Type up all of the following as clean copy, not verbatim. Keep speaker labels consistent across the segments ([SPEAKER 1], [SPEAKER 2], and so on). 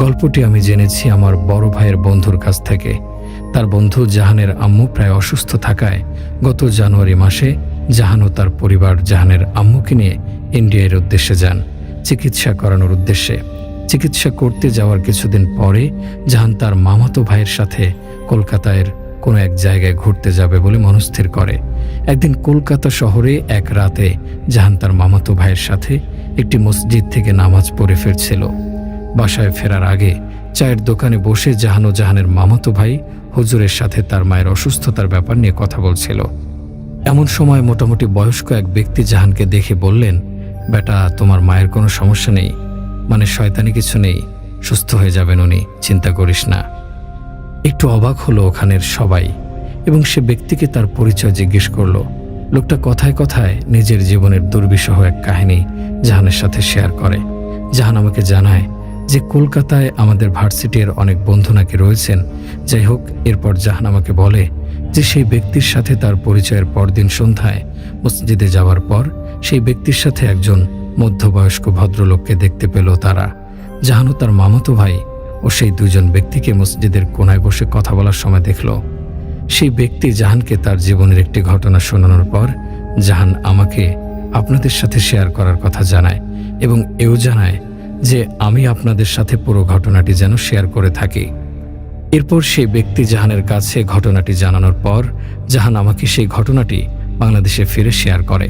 [SPEAKER 1] গল্পটি আমি জেনেছি আমার বড় ভাইয়ের বন্ধুর কাছ থেকে। তার বন্ধু জাহানের আম্মু প্রায় অসুস্থ থাকায় গত জানুয়ারি মাসে জাহান ও তার পরিবার জাহানের আম্মুকে নিয়ে ইন্ডিয়ার উদ্দেশ্যে যান চিকিৎসা করানোর উদ্দেশ্যে। চিকিৎসা করতে যাওয়ার কিছুদিন পরে জাহান তার মামাতো ভাইয়ের সাথে কলকাতার কোনো এক জায়গায় ঘুরতে যাবে বলে মনস্থির করে। একদিন কলকাতা শহরে এক রাতে জাহান তার মামাতো ভাইয়ের সাথে একটি মসজিদ থেকে নামাজ পড়ে ফিরছিল। বাসায় ফেরার আগে চায়ের দোকানে বসে জাহান ও জাহানের মামাতো ভাই হুজুরের সাথে তার মায়ের অসুস্থতার ব্যাপার নিয়ে কথা বলছিল। এমন সময় মোটামুটি বয়স্ক এক ব্যক্তি জাহানকে দেখে বললেন, বেটা, তোমার মায়ের কোনো সমস্যা নেই, মানে শয়তানি কিছু নেই, সুস্থ হয়ে যাবেন উনি, চিন্তা করিস না। একটু অবাক হলো ওখানের সবাই এবং সে ব্যক্তিকে তার পরিচয় জিজ্ঞেস করলো। লোকটা কথায় কথায় নিজের জীবনের দুর্বিষহ এক কাহিনী জাহানের সাথে শেয়ার করে। জাহান আমাকে জানায় যে কলকাতায় আমাদের ভার্সিটির অনেক বন্ধু নাকি রয়েছেন। যাই হোক, এরপর জাহান আমাকে বলে যে সেই ব্যক্তির সাথে তার পরিচয়ের পরদিন সন্ধ্যায় মসজিদে যাওয়ার পর সেই ব্যক্তির সাথে একজন মধ্যবয়স্ক ভদ্রলোককে দেখতে পেল তারা। জাহান ও তার মামাতো ভাই ও সেই দুজন ব্যক্তিকে মসজিদের কোনায় বসে কথা বলার সময় দেখল। সেই ব্যক্তি জাহানকে তার জীবনের একটি ঘটনা শোনানোর পর জাহান আমাকে আপনাদের সাথে শেয়ার করার কথা জানায় এবং এও জানায় যে আমি আপনাদের সাথে পুরো ঘটনাটি যেন শেয়ার করে থাকি। এরপর সেই ব্যক্তি জাহানের কাছে ঘটনাটি জানানোর পর জাহান আমাকে সেই ঘটনাটি বাংলাদেশে ফিরে শেয়ার করে।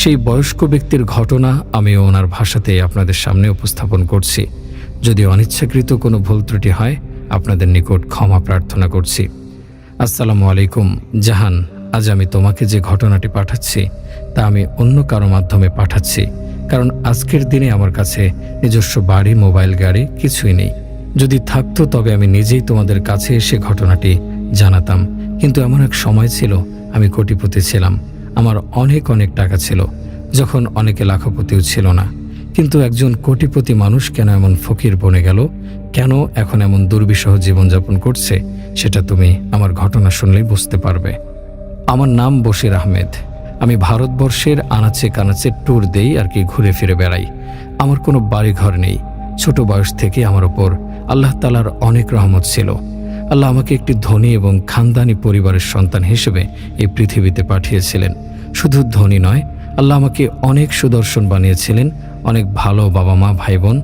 [SPEAKER 1] সেই বয়স্ক ব্যক্তির ঘটনা আমি ওনার ভাষাতে আপনাদের সামনে উপস্থাপন করছি। যদি অনিচ্ছাকৃত কোনো ভুল ত্রুটি হয়, আপনাদের নিকট ক্ষমা প্রার্থনা করছি। আসসালামু আলাইকুম জাহান, আজ আমি তোমাকে যে ঘটনাটি পাঠাচ্ছি তা আমি অন্য কারো মাধ্যমে পাঠাচ্ছি, কারণ আজকের দিনে আমার কাছে নিজস্ব বাড়ি, মোবাইল, গাড়ি কিছুই নেই। যদি থাকতো তবে আমি নিজেই তোমাদের কাছে এসে ঘটনাটি জানাতাম। কিন্তু এমন এক সময় ছিল আমি কোটিপতি ছিলাম, আমার অনেক অনেক টাকা ছিল, যখন অনেকে লাখপতিও ছিল না। কিন্তু একজন কোটিপতি মানুষ কেন এমন ফকির বনে গেল, কেন এখন এমন দুর্বিষহ জীবনযাপন করছে, সেটা তুমি আমার ঘটনা শুনলেই বুঝতে পারবে। আমার নাম বশির আহমেদ। আমি ভারতবর্ষের আনাচে কানাচে ট্যুর দেই আর কি, ঘুরে ফিরে বেড়াই। আমার কোনো বাড়িঘর নেই। ছোট বয়স থেকে আমার ওপর আল্লাহ তাআলার অনেক রহমত ছিল। আল্লাহ আমাকে একটি ধনী এবং খানদানি পরিবারের সন্তান হিসেবে এই পৃথিবীতে পাঠিয়েছিলেন। শুধু ধনী নয়, আল্লাহ আমাকে অনেক সুদর্শন বানিয়েছিলেন। অনেক ভালো বাবা মা, ভাই বোন,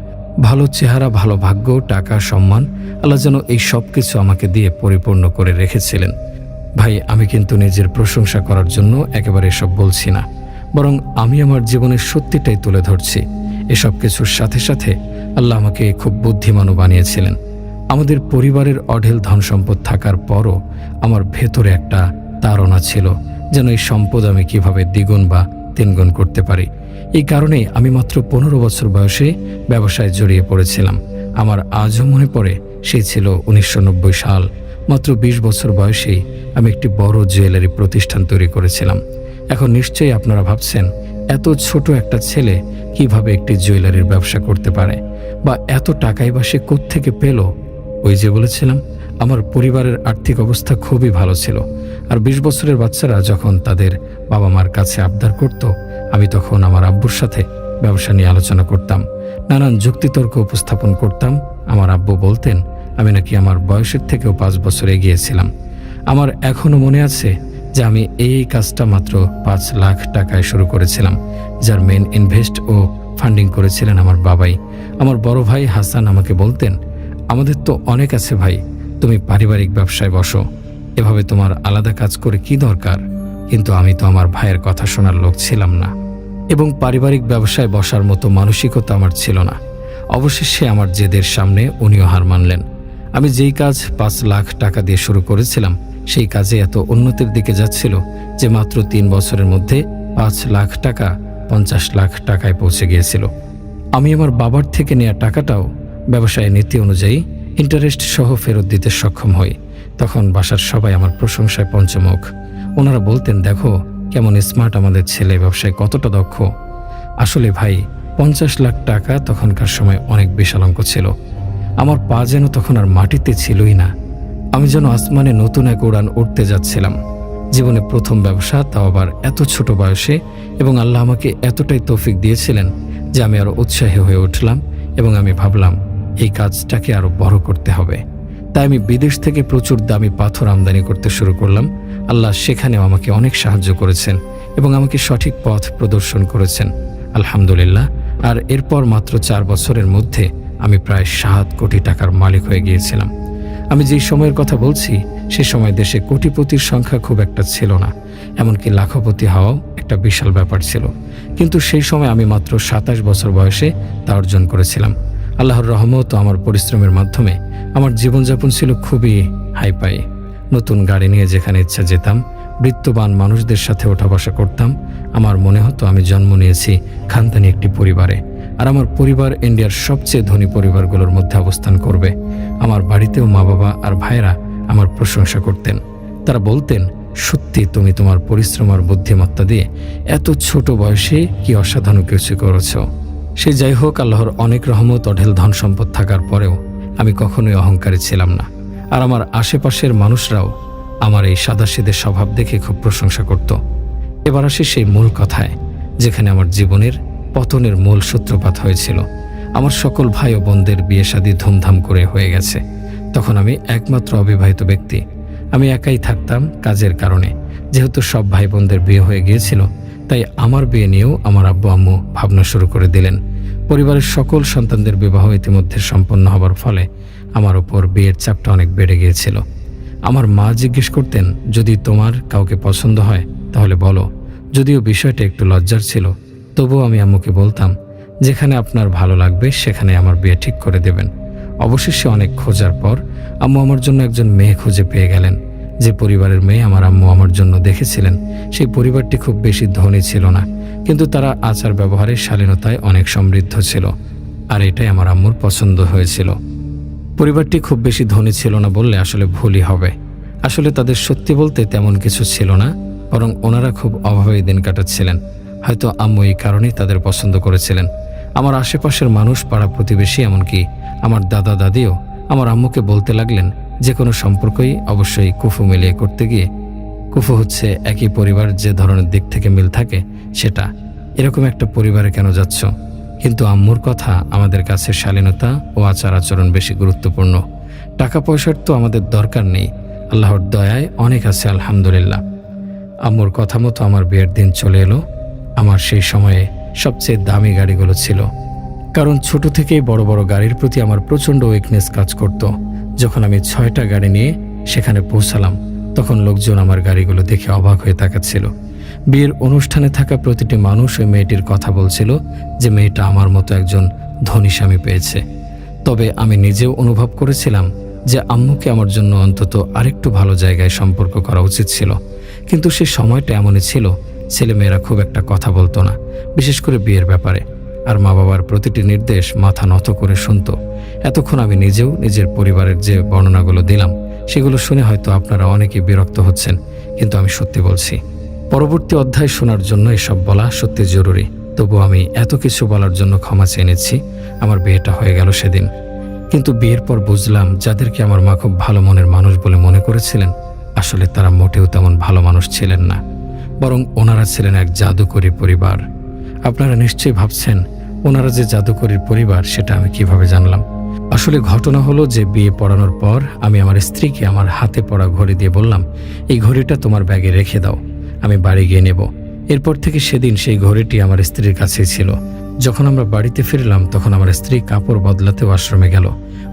[SPEAKER 1] ভালো চেহারা, ভালো ভাগ্য, টাকা, সম্মান, আল্লাহ যেন এই সব কিছু আমাকে দিয়ে পরিপূর্ণ করে রেখেছিলেন। ভাই, আমি কিন্তু নিজের প্রশংসা করার জন্য একেবারে এসব বলছি না, বরং আমি আমার জীবনের সত্যিটাই তুলে ধরছি। এসব কিছুর সাথে সাথে আল্লাহ আমাকে খুব বুদ্ধিমানও বানিয়েছিলেন। আমাদের পরিবারের অঢেল ধন সম্পদ থাকার পরও আমার ভেতরে একটা তাড়না ছিল যেন এই সম্পদ আমি কিভাবে দ্বিগুণ বা তিনগুণ করতে পারি। এই কারণেই আমি মাত্র 15 বছর বয়সে ব্যবসায় জড়িয়ে পড়েছিলাম। আমার আজও মনে পড়ে, সেই ছিল 1990 সাল। মাত্র 20 বছর বয়সেই আমি একটি বড় জুয়েলারি প্রতিষ্ঠান তৈরি করেছিলাম। এখন নিশ্চয়ই আপনারা ভাবছেন, এত ছোট একটা ছেলে কিভাবে একটি জুয়েলারির ব্যবসা করতে পারে, বা এত টাকাই বা সে কোত্থেকে পেল। ওই যে বলেছিলাম, আমার পরিবারের আর্থিক অবস্থা খুবই ভালো ছিল। আর 20 বছরের বাচ্চারা যখন তাদের বাবা মার কাছে আবদার করত, আমি তখন আমার আব্বুর সাথে ব্যবসা নিয়ে আলোচনা করতাম, নানান যুক্তিতর্ক উপস্থাপন করতাম। আমার আব্বু বলতেন আমি নাকি আমার বয়সের থেকেও 5 বছর এগিয়েছিলাম। আমার এখনও মনে আছে যে আমি এই কাজটা মাত্র 5 লাখ টাকায় শুরু করেছিলাম, যার মেন ইনভেস্ট ও ফান্ডিং করেছিলেন আমার বাবাই। আমার বড় ভাই হাসান আমাকে বলতেন, আমাদের তো অনেক আছে ভাই, তুমি পারিবারিক ব্যবসায় বসো, এভাবে তোমার আলাদা কাজ করে কি দরকার। কিন্তু আমি তো আমার ভাইয়ের কথা শোনার লোক ছিলাম না, এবং পারিবারিক ব্যবসায় বসার মতো মানসিকতা আমার ছিল না। অবশেষে আমার জেদের সামনে উনিও হার মানলেন। আমি যেই কাজ 5 লাখ টাকা দিয়ে শুরু করেছিলাম, সেই কাজে এত উন্নতির দিকে যাচ্ছিল যে মাত্র 3 বছরের মধ্যে 5 লাখ টাকা 50 লাখ টাকায় পৌঁছে গিয়েছিল। আমি আমার বাবার থেকে নেওয়া টাকাটাও ব্যবসায় নীতি অনুযায়ী ইন্টারেস্ট সহ ফেরত দিতে সক্ষম হই। তখন বাসার সবাই আমার প্রশংসায় পঞ্চমুখ। ওনারা বলতেন, দেখো কেমন স্মার্ট আমাদের ছেলে, ব্যবসায় কতটা দক্ষ। আসলে ভাই, 50 লাখ টাকা তখনকার সময় অনেক বিশাল অঙ্ক ছিল। আমার পা যেন তখন আর মাটিতে ছিলই না। আমি যেন আসমানে নতুন এক উড়ান উঠতে যাচ্ছিলাম। জীবনে প্রথম ব্যবসা, তাও আবার এত ছোট বয়সে, এবং আল্লাহ আমাকে এতটাই তৌফিক দিয়েছিলেন যে আমি আরো উৎসাহী হয়ে উঠলাম এবং আমি ভাবলাম এই কাজটাকে আরো বড় করতে হবে। তাই আমি বিদেশ থেকে প্রচুর দামি পাথর আমদানি করতে শুরু করলাম। আল্লাহ সেখানেও আমাকে অনেক সাহায্য করেছেন এবং আমাকে সঠিক পথ প্রদর্শন করেছেন, আলহামদুলিল্লাহ। আর এরপর মাত্র 4 বছরের মধ্যে আমি প্রায় 7 কোটি টাকার মালিক হয়ে গিয়েছিলাম। আমি যেই সময়ের কথা বলছি সে সময় দেশে কোটিপতির সংখ্যা খুব একটা ছিল না, এমনকি লাখপতি হওয়াও একটা বিশাল ব্যাপার ছিল। কিন্তু সেই সময় আমি মাত্র 27 বছর বয়সে তা অর্জন করেছিলাম। আল্লাহর রহমত ও আমার পরিশ্রমের মাধ্যমে আমার জীবনযাপন ছিল খুবই হাইপাই। নতুন গাড়ি নিয়ে যেখানে ইচ্ছা যেতাম, বৃত্তবান মানুষদের সাথে ওঠা বসা করতাম। আমার মনে হতো আমি জন্ম নিয়েছি খানদানি একটি পরিবারে, আর আমার পরিবার ইন্ডিয়ার সবচেয়ে ধনী পরিবারগুলোর মধ্যে অবস্থান করবে। আমার বাড়িতেও মা বাবা আর ভাইরা আমার প্রশংসা করতেন। তারা বলতেন, সত্যি তুমি তোমার পরিশ্রম আর বুদ্ধিমত্তা দিয়ে এত ছোট বয়সে কি অসাধারণ কিছু করেছ। সে যাই হোক, আল্লাহর অনেক রহমত অঢেল ধন সম্পদ থাকার পরেও আমি কখনোই অহংকারী ছিলাম না। আর আমার আশেপাশের মানুষরাও আমার এই সাদাসিধে স্বভাব দেখে খুব প্রশংসা করত। এবার আসি সেই মূল কথায়, যেখানে আমার জীবনের পতনের মূল সূত্রপাত হয়েছিল। আমার সকল ভাই ও বোনদের বিয়ে শাদী ধুমধাম করে হয়ে গেছে। তখন আমি একমাত্র অবিবাহিত ব্যক্তি। আমি একাই থাকতাম কাজের কারণে। যেহেতু সব ভাই বোনদের বিয়ে হয়ে গিয়েছিল, তাই আমার বিয়ে নিয়েও আমার আব্বু আম্মু ভাবনা শুরু করে দিলেন। পরিবারের সকল সন্তানদের বিবাহ ইতিমধ্যে সম্পন্ন হবার ফলে আমার ওপর বিয়ের চাপটা অনেক বেড়ে গিয়েছিল। আমার মা জিজ্ঞেস করতেন, যদি তোমার কাউকে পছন্দ হয় তাহলে বলো। যদিও বিষয়টা একটু লজ্জার ছিল, তবুও আমি আম্মুকে বলতাম, যেখানে আপনার ভালো লাগবে সেখানে আমার বিয়ে ঠিক করে দেবেন। অবশেষে অনেক খোঁজার পর আম্মু আমার জন্য একজন মেয়ে খুঁজে পেয়ে গেলেন। যে পরিবারের মেয়ে আমার আম্মু আমার জন্য দেখেছিলেন, সেই পরিবারটি খুব বেশি ধনী ছিল না, কিন্তু তারা আচার ব্যবহারে শালীনতায় অনেক সমৃদ্ধ ছিল। আর এটাই আমার আম্মুর পছন্দ হয়েছিল। পরিবারটি খুব বেশি ধনী ছিল না বললে আসলে ভুলই হবে। আসলে তাদের সত্যি বলতে তেমন কিছু ছিল না, বরং ওনারা খুব অভাবে দিন কাটাচ্ছিলেন। হয়তো আম্মু এই কারণেই তাদের পছন্দ করেছিলেন। আমার আশেপাশের মানুষ, পাড়া প্রতিবেশী, এমনকি আমার দাদা দাদিও আমার আম্মুকে বলতে লাগলেন, যে কোনো সম্পর্কই অবশ্যই কুফু মিলিয়ে করতে গিয়ে, কুফু হচ্ছে একই পরিবার যে ধরনের দিক থেকে মিল থাকে সেটা, এরকম একটা পরিবারে কেন যাচ্ছ? কিন্তু আম্মুর কথা, আমাদের কাছে শালীনতা ও আচার আচরণ বেশি গুরুত্বপূর্ণ। টাকা পয়সার তো আমাদের দরকার নেই, আল্লাহর দয়ায় অনেক আছে আলহামদুলিল্লাহ। আম্মুর কথা মতো আমার বিয়ের দিন চলে এলো। আমার সেই সময়ে সবচেয়ে দামি গাড়িগুলো ছিল, কারণ ছোট থেকেই বড় বড় গাড়ির প্রতি আমার প্রচণ্ড উইকনেস কাজ করত। যখন আমি 6টা গাড়ি নিয়ে সেখানে পৌঁছালাম, তখন লোকজন আমার গাড়িগুলো দেখে অবাক হয়ে তাকাচ্ছিল। বিয়ের অনুষ্ঠানে থাকা প্রতিটি মানুষ ওই মেয়েটির কথা বলছিল যে মেয়েটা আমার মতো একজন ধনী স্বামী পেয়েছে। তবে আমি নিজেও অনুভব করেছিলাম যে আম্মুকে আমার জন্য অন্তত আরেকটু ভালো জায়গায় সম্পর্ক করা উচিত ছিল। কিন্তু সে সময়টা এমনই ছিল, ছেলেমেয়েরা খুব একটা কথা বলতো না, বিশেষ করে বিয়ের ব্যাপারে। আর মা বাবার প্রতিটি নির্দেশ মাথা নত করে শুনত। এতক্ষণ আমি নিজেও নিজের পরিবারের যে বর্ণনাগুলো দিলাম, সেগুলো শুনে হয়তো আপনারা অনেকেই বিরক্ত হচ্ছেন, কিন্তু আমি সত্যি বলছি। পরবর্তী অধ্যায় শোনার জন্য এসব বলা সত্যি জরুরি। তবু আমি এত কিছু বলার জন্য ক্ষমা চেয়ে নিচ্ছি। আমার বিয়েটা হয়ে গেল সেদিন, কিন্তু বিয়ের পর বুঝলাম যাদেরকে আমার মা খুব ভালো মনের মানুষ বলে মনে করেছিলেন, আসলে তারা মোটেও তেমন ভালো মানুষ ছিলেন না, বরং ওনারা ছিলেন এক জাদুকরী পরিবার। আপনারা নিশ্চয়ই ভাবছেন, ওনারা যে জাদুকরীর পরিবার সেটা আমি কিভাবে জানলাম? আসলে ঘটনা হলো যে বিয়ে পড়ানোর পর আমি আমার স্ত্রীকে আমার হাতে পড়া ঘড়ি দিয়ে বললাম, এই ঘড়িটা তোমার ব্যাগে রেখে দাও, আমি বাড়ি গিয়ে নেব। এরপর থেকে সেদিন সেই ঘড়িটি আমার স্ত্রীর কাছেই ছিল। যখন আমরা বাড়িতে ফিরলাম, তখন আমার স্ত্রী কাপড় বদলাতে ওয়াশরুমে গেল।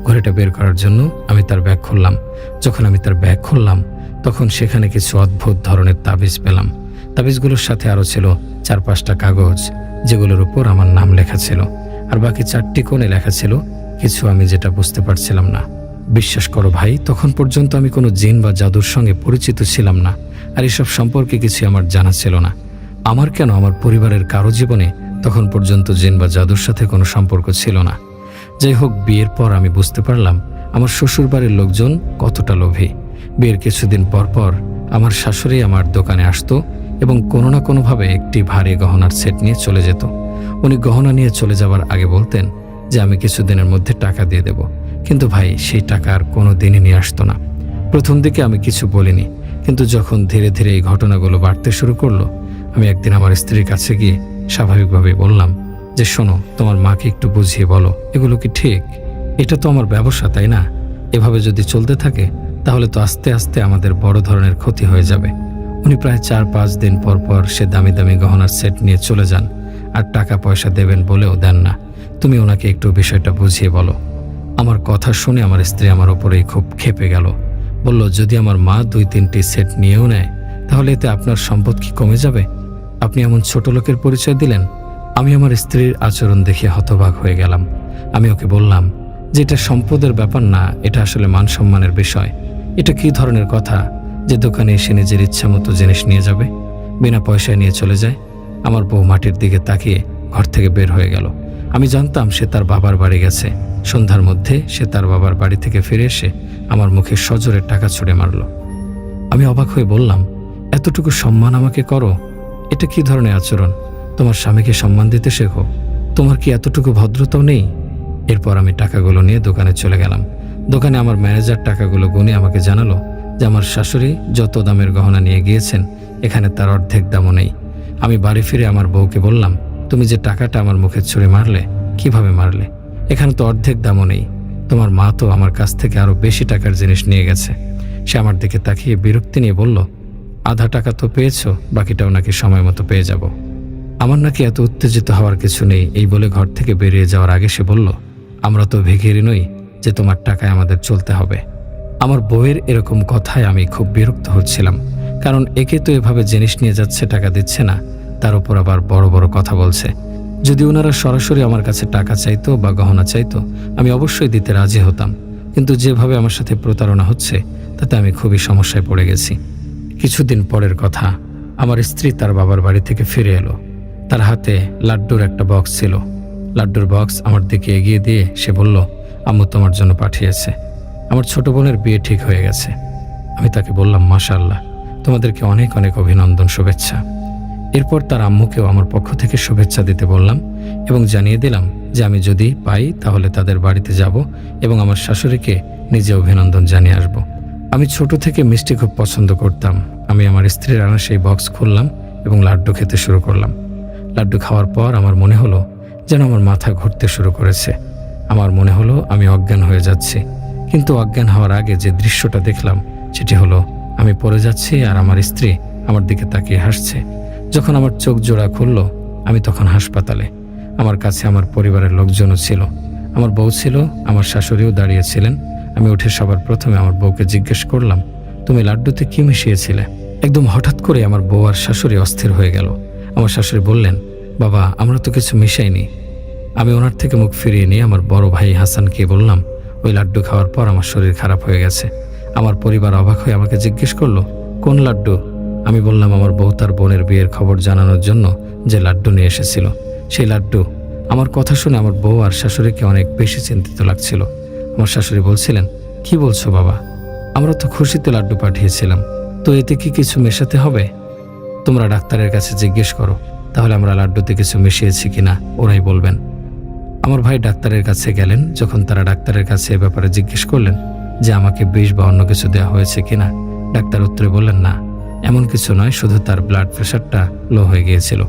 [SPEAKER 1] ঘড়িটা বের করার জন্য আমি তার ব্যাগ খুললাম। যখন আমি তার ব্যাগ খুললাম, তখন সেখানে কিছু অদ্ভুত ধরনের তাবিজ পেলাম। তাবিজগুলোর সাথে আরও ছিল 4-5টা কাগজ, যেগুলোর উপর আমার নাম লেখা ছিল, আর বাকি 4টি কোণে লেখা ছিল কিছু আমি যেটা বুঝতে পারছিলাম না। বিশ্বাস করো ভাই, তখন পর্যন্ত আমি কোনো জিন বা জাদুর সঙ্গে পরিচিত ছিলাম না, আর এসব সম্পর্কে কিছু আমার জানা ছিল না। আমার কেন, আমার পরিবারের কারো জীবনে তখন পর্যন্ত জিন বা জাদুর সাথে কোনো সম্পর্ক ছিল না। যাই হোক, বিয়ের পর আমি বুঝতে পারলাম আমার শ্বশুরবাড়ির লোকজন কতটা লোভী। বিয়ের কিছুদিন পর পর আমার শাশুড়ি আমার দোকানে আসতো এবং কোনো না কোনোভাবে একটি ভারী গহনার সেট নিয়ে চলে যেত। উনি গহনা নিয়ে চলে যাবার আগে বলতেন যে আমি কিছুদিনের মধ্যে টাকা দিয়ে দেব, কিন্তু ভাই সেই টাকা আর কোনো দিনই নিয়ে আসতো না। প্রথম দিকে আমি কিছু বলিনি, কিন্তু যখন ধীরে ধীরে এই ঘটনাগুলো বাড়তে শুরু করলো, আমি একদিন আমার স্ত্রীর কাছে গিয়ে স্বাভাবিকভাবে বললাম যে শোনো, তোমার মাকে একটু বুঝিয়ে বলো, এগুলো কি ঠিক? এটা তো আমার ব্যবসা, তাই না? এভাবে যদি চলতে থাকে তাহলে তো আস্তে আস্তে আমাদের বড় ধরনের ক্ষতি হয়ে যাবে। উনি প্রায় 4-5 দিন পর পর সে দামি দামি গহনার সেট নিয়ে চলে যান, আর টাকা পয়সা দেবেন বলেও দেন না। তুমি ওনাকে একটু বিষয়টা বুঝিয়ে বলো। আমার কথা শুনে আমার স্ত্রী আমার ওপরেই খুব ক্ষেপে গেল। বলল, যদি আমার মা 2-3টি সেট নিয়েও নেয় তাহলে এতে আপনার সম্পদ কি কমে যাবে? আপনি এমন ছোট লোকের পরিচয় দিলেন। আমি আমার স্ত্রীর আচরণ দেখে হতবাক হয়ে গেলাম। আমি ওকে বললাম যে এটা সম্পদের ব্যাপার না, এটা আসলে মান সম্মানের বিষয়। এটা কি ধরনের কথা যে দোকানে এসে নিজের ইচ্ছা মতো জিনিস নিয়ে যাবে, বিনা পয়সায় নিয়ে চলে যায়? আমার বউ মাটির দিকে তাকিয়ে ঘর থেকে বের হয়ে গেল। আমি জানতাম সে তার বাবার বাড়ি গেছে। সন্ধ্যার মধ্যে সে তার বাবার বাড়ি থেকে ফিরে এসে আমার মুখে সজোরে টাকা ছুঁড়ে মারল। আমি অবাক হয়ে বললাম, এতটুকু সম্মান আমাকে করো? এটা কি ধরনের আচরণ? তোমার স্বামীকে সম্মান দিতে শেখো। তোমার কি এতটুকু ভদ্রতাও নেই? এরপর আমি টাকাগুলো নিয়ে দোকানে চলে গেলাম। দোকানে আমার ম্যানেজার টাকাগুলো গুনে আমাকে জানালো যে আমার শাশুড়ি যত দামের গহনা নিয়ে গিয়েছেন এখানে তার অর্ধেক দামও নেই। আমি বাড়ি ফিরে আমার বউকে বললাম, তুমি যে টাকাটা আমার মুখে ছুঁড়ে মারলে, কিভাবে মারলে? এখানে তো অর্ধেক দামও নেই। তোমার মা তো আমার কাছ থেকে আরো বেশি টাকার জিনিস নিয়ে গেছে। সে আমার দিকে তাকিয়ে বিরক্তি নিয়ে বলল, আধা টাকা তো পেয়েছো, বাকিটাও নাকি সময় মতো পেয়ে যাব। আমার নাকি এত উত্তেজিত হওয়ার কিছু নেই। এই বলে ঘর থেকে বেরিয়ে যাওয়ার আগে সে বলল, আমরা তো ভিখিরি নই যে তোমার টাকায় আমাদের চলতে হবে। আমার বউয়ের এরকম কথায় আমি খুব বিরক্ত হচ্ছিলাম, কারণ একে তো এভাবে জিনিস নিয়ে যাচ্ছে, টাকা দিচ্ছে না, তার উপর আবার বড় বড় কথা বলছে। যদি ওনারা সরাসরি আমার কাছে টাকা চাইতো বা গহনা চাইতো আমি অবশ্যই দিতে রাজি হতাম, কিন্তু যেভাবে আমার সাথে প্রতারণা হচ্ছে তাতে আমি খুবই সমস্যায় পড়ে গেছি। কিছুদিন পরের কথা, আমার স্ত্রী তার বাবার বাড়ি থেকে ফিরে এলো। তার হাতে লাড্ডুর একটা বক্স ছিল। লাড্ডুর বক্স আমার দিকে এগিয়ে দিয়ে সে বলল, আম্মু তোমার জন্য পাঠিয়েছে। আমার ছোট বোনের বিয়ে ঠিক হয়ে গেছে। আমি তাকে বললাম, মাশাআল্লাহ, তোমাদেরকে অনেক অনেক অভিনন্দন, শুভেচ্ছা। এরপর তার আম্মুকেও আমার পক্ষ থেকে শুভেচ্ছা দিতে বললাম এবং জানিয়ে দিলাম যে আমি যদি পাই তাহলে তাদের বাড়িতে যাব এবং আমার শাশুড়িকে নিজে অভিনন্দন জানিয়ে আসব। আমি ছোট থেকে মিষ্টি খুব পছন্দ করতাম। আমি আমার স্ত্রীর আনা সেই বক্স খুললাম এবং লাড্ডু খেতে শুরু করলাম। লাড্ডু খাওয়ার পর আমার মনে হলো যেন আমার মাথা ঘুরতে শুরু করেছে। আমার মনে হলো আমি অজ্ঞান হয়ে যাচ্ছি। কিন্তু অজ্ঞান হওয়ার আগে যে দৃশ্যটা দেখলাম সেটি হলো আমি পড়ে যাচ্ছি আর আমার স্ত্রী আমার দিকে তাকিয়ে হাসছে। যখন আমার চোখ জোড়া খুলল আমি তখন হাসপাতালে। আমার কাছে আমার পরিবারের লোকজনও ছিল, আমার বউ ছিল, আমার শাশুড়িও দাঁড়িয়েছিলেন। আমি উঠে সবার প্রথমে আমার বউকে জিজ্ঞেস করলাম, তুমি লাড্ডুতে কি মিশিয়েছিলে? একদম হঠাৎ করে আমার বউ আর শাশুড়ি অস্থির হয়ে গেল। আমার শাশুড়ি বললেন, বাবা, আমরা তো কিছু মিশাইনি। আমি ওনার থেকে মুখ ফিরিয়ে নিয়ে আমার বড় ভাই হাসানকে বললাম, ওই লাড্ডু খাওয়ার পর আমার শরীর খারাপ হয়ে গেছে। আমার পরিবার অবাক হয়ে আমাকে জিজ্ঞেস করলো, কোন লাড্ডু? আমি বললাম, আমার বউ তার বোনের বিয়ের খবর জানানোর জন্য যে লাড্ডু নিয়ে এসেছিল সেই লাড্ডু। আমার কথা শুনে আমার বউ আর শাশুড়িকে অনেক বেশি চিন্তিত লাগছিল। আমার শাশুড়ি বলছিলেন, কি বলছো বাবা? আমরা তো খুশিতে লাড্ডু পাঠিয়েছিলাম, তো এতে কি কিছু মেশাতে হবে? তোমরা ডাক্তারের কাছে জিজ্ঞেস করো, তাহলে আমরা লাড্ডুতে কিছু মিশিয়েছি কিনা ওরাই বলবেন। আমার ভাই ডাক্তারের কাছে গেলেন। যখন তারা ডাক্তারের কাছে এ ব্যাপারে জিজ্ঞেস করলেন যে আমাকে বিষ বা অন্য কিছু দেওয়া হয়েছে কিনা, ডাক্তার উত্তরে বললেন, না, এমন কিছু নয়, শুধু তার ব্লাড প্রেশারটা লো হয়ে গিয়েছিল,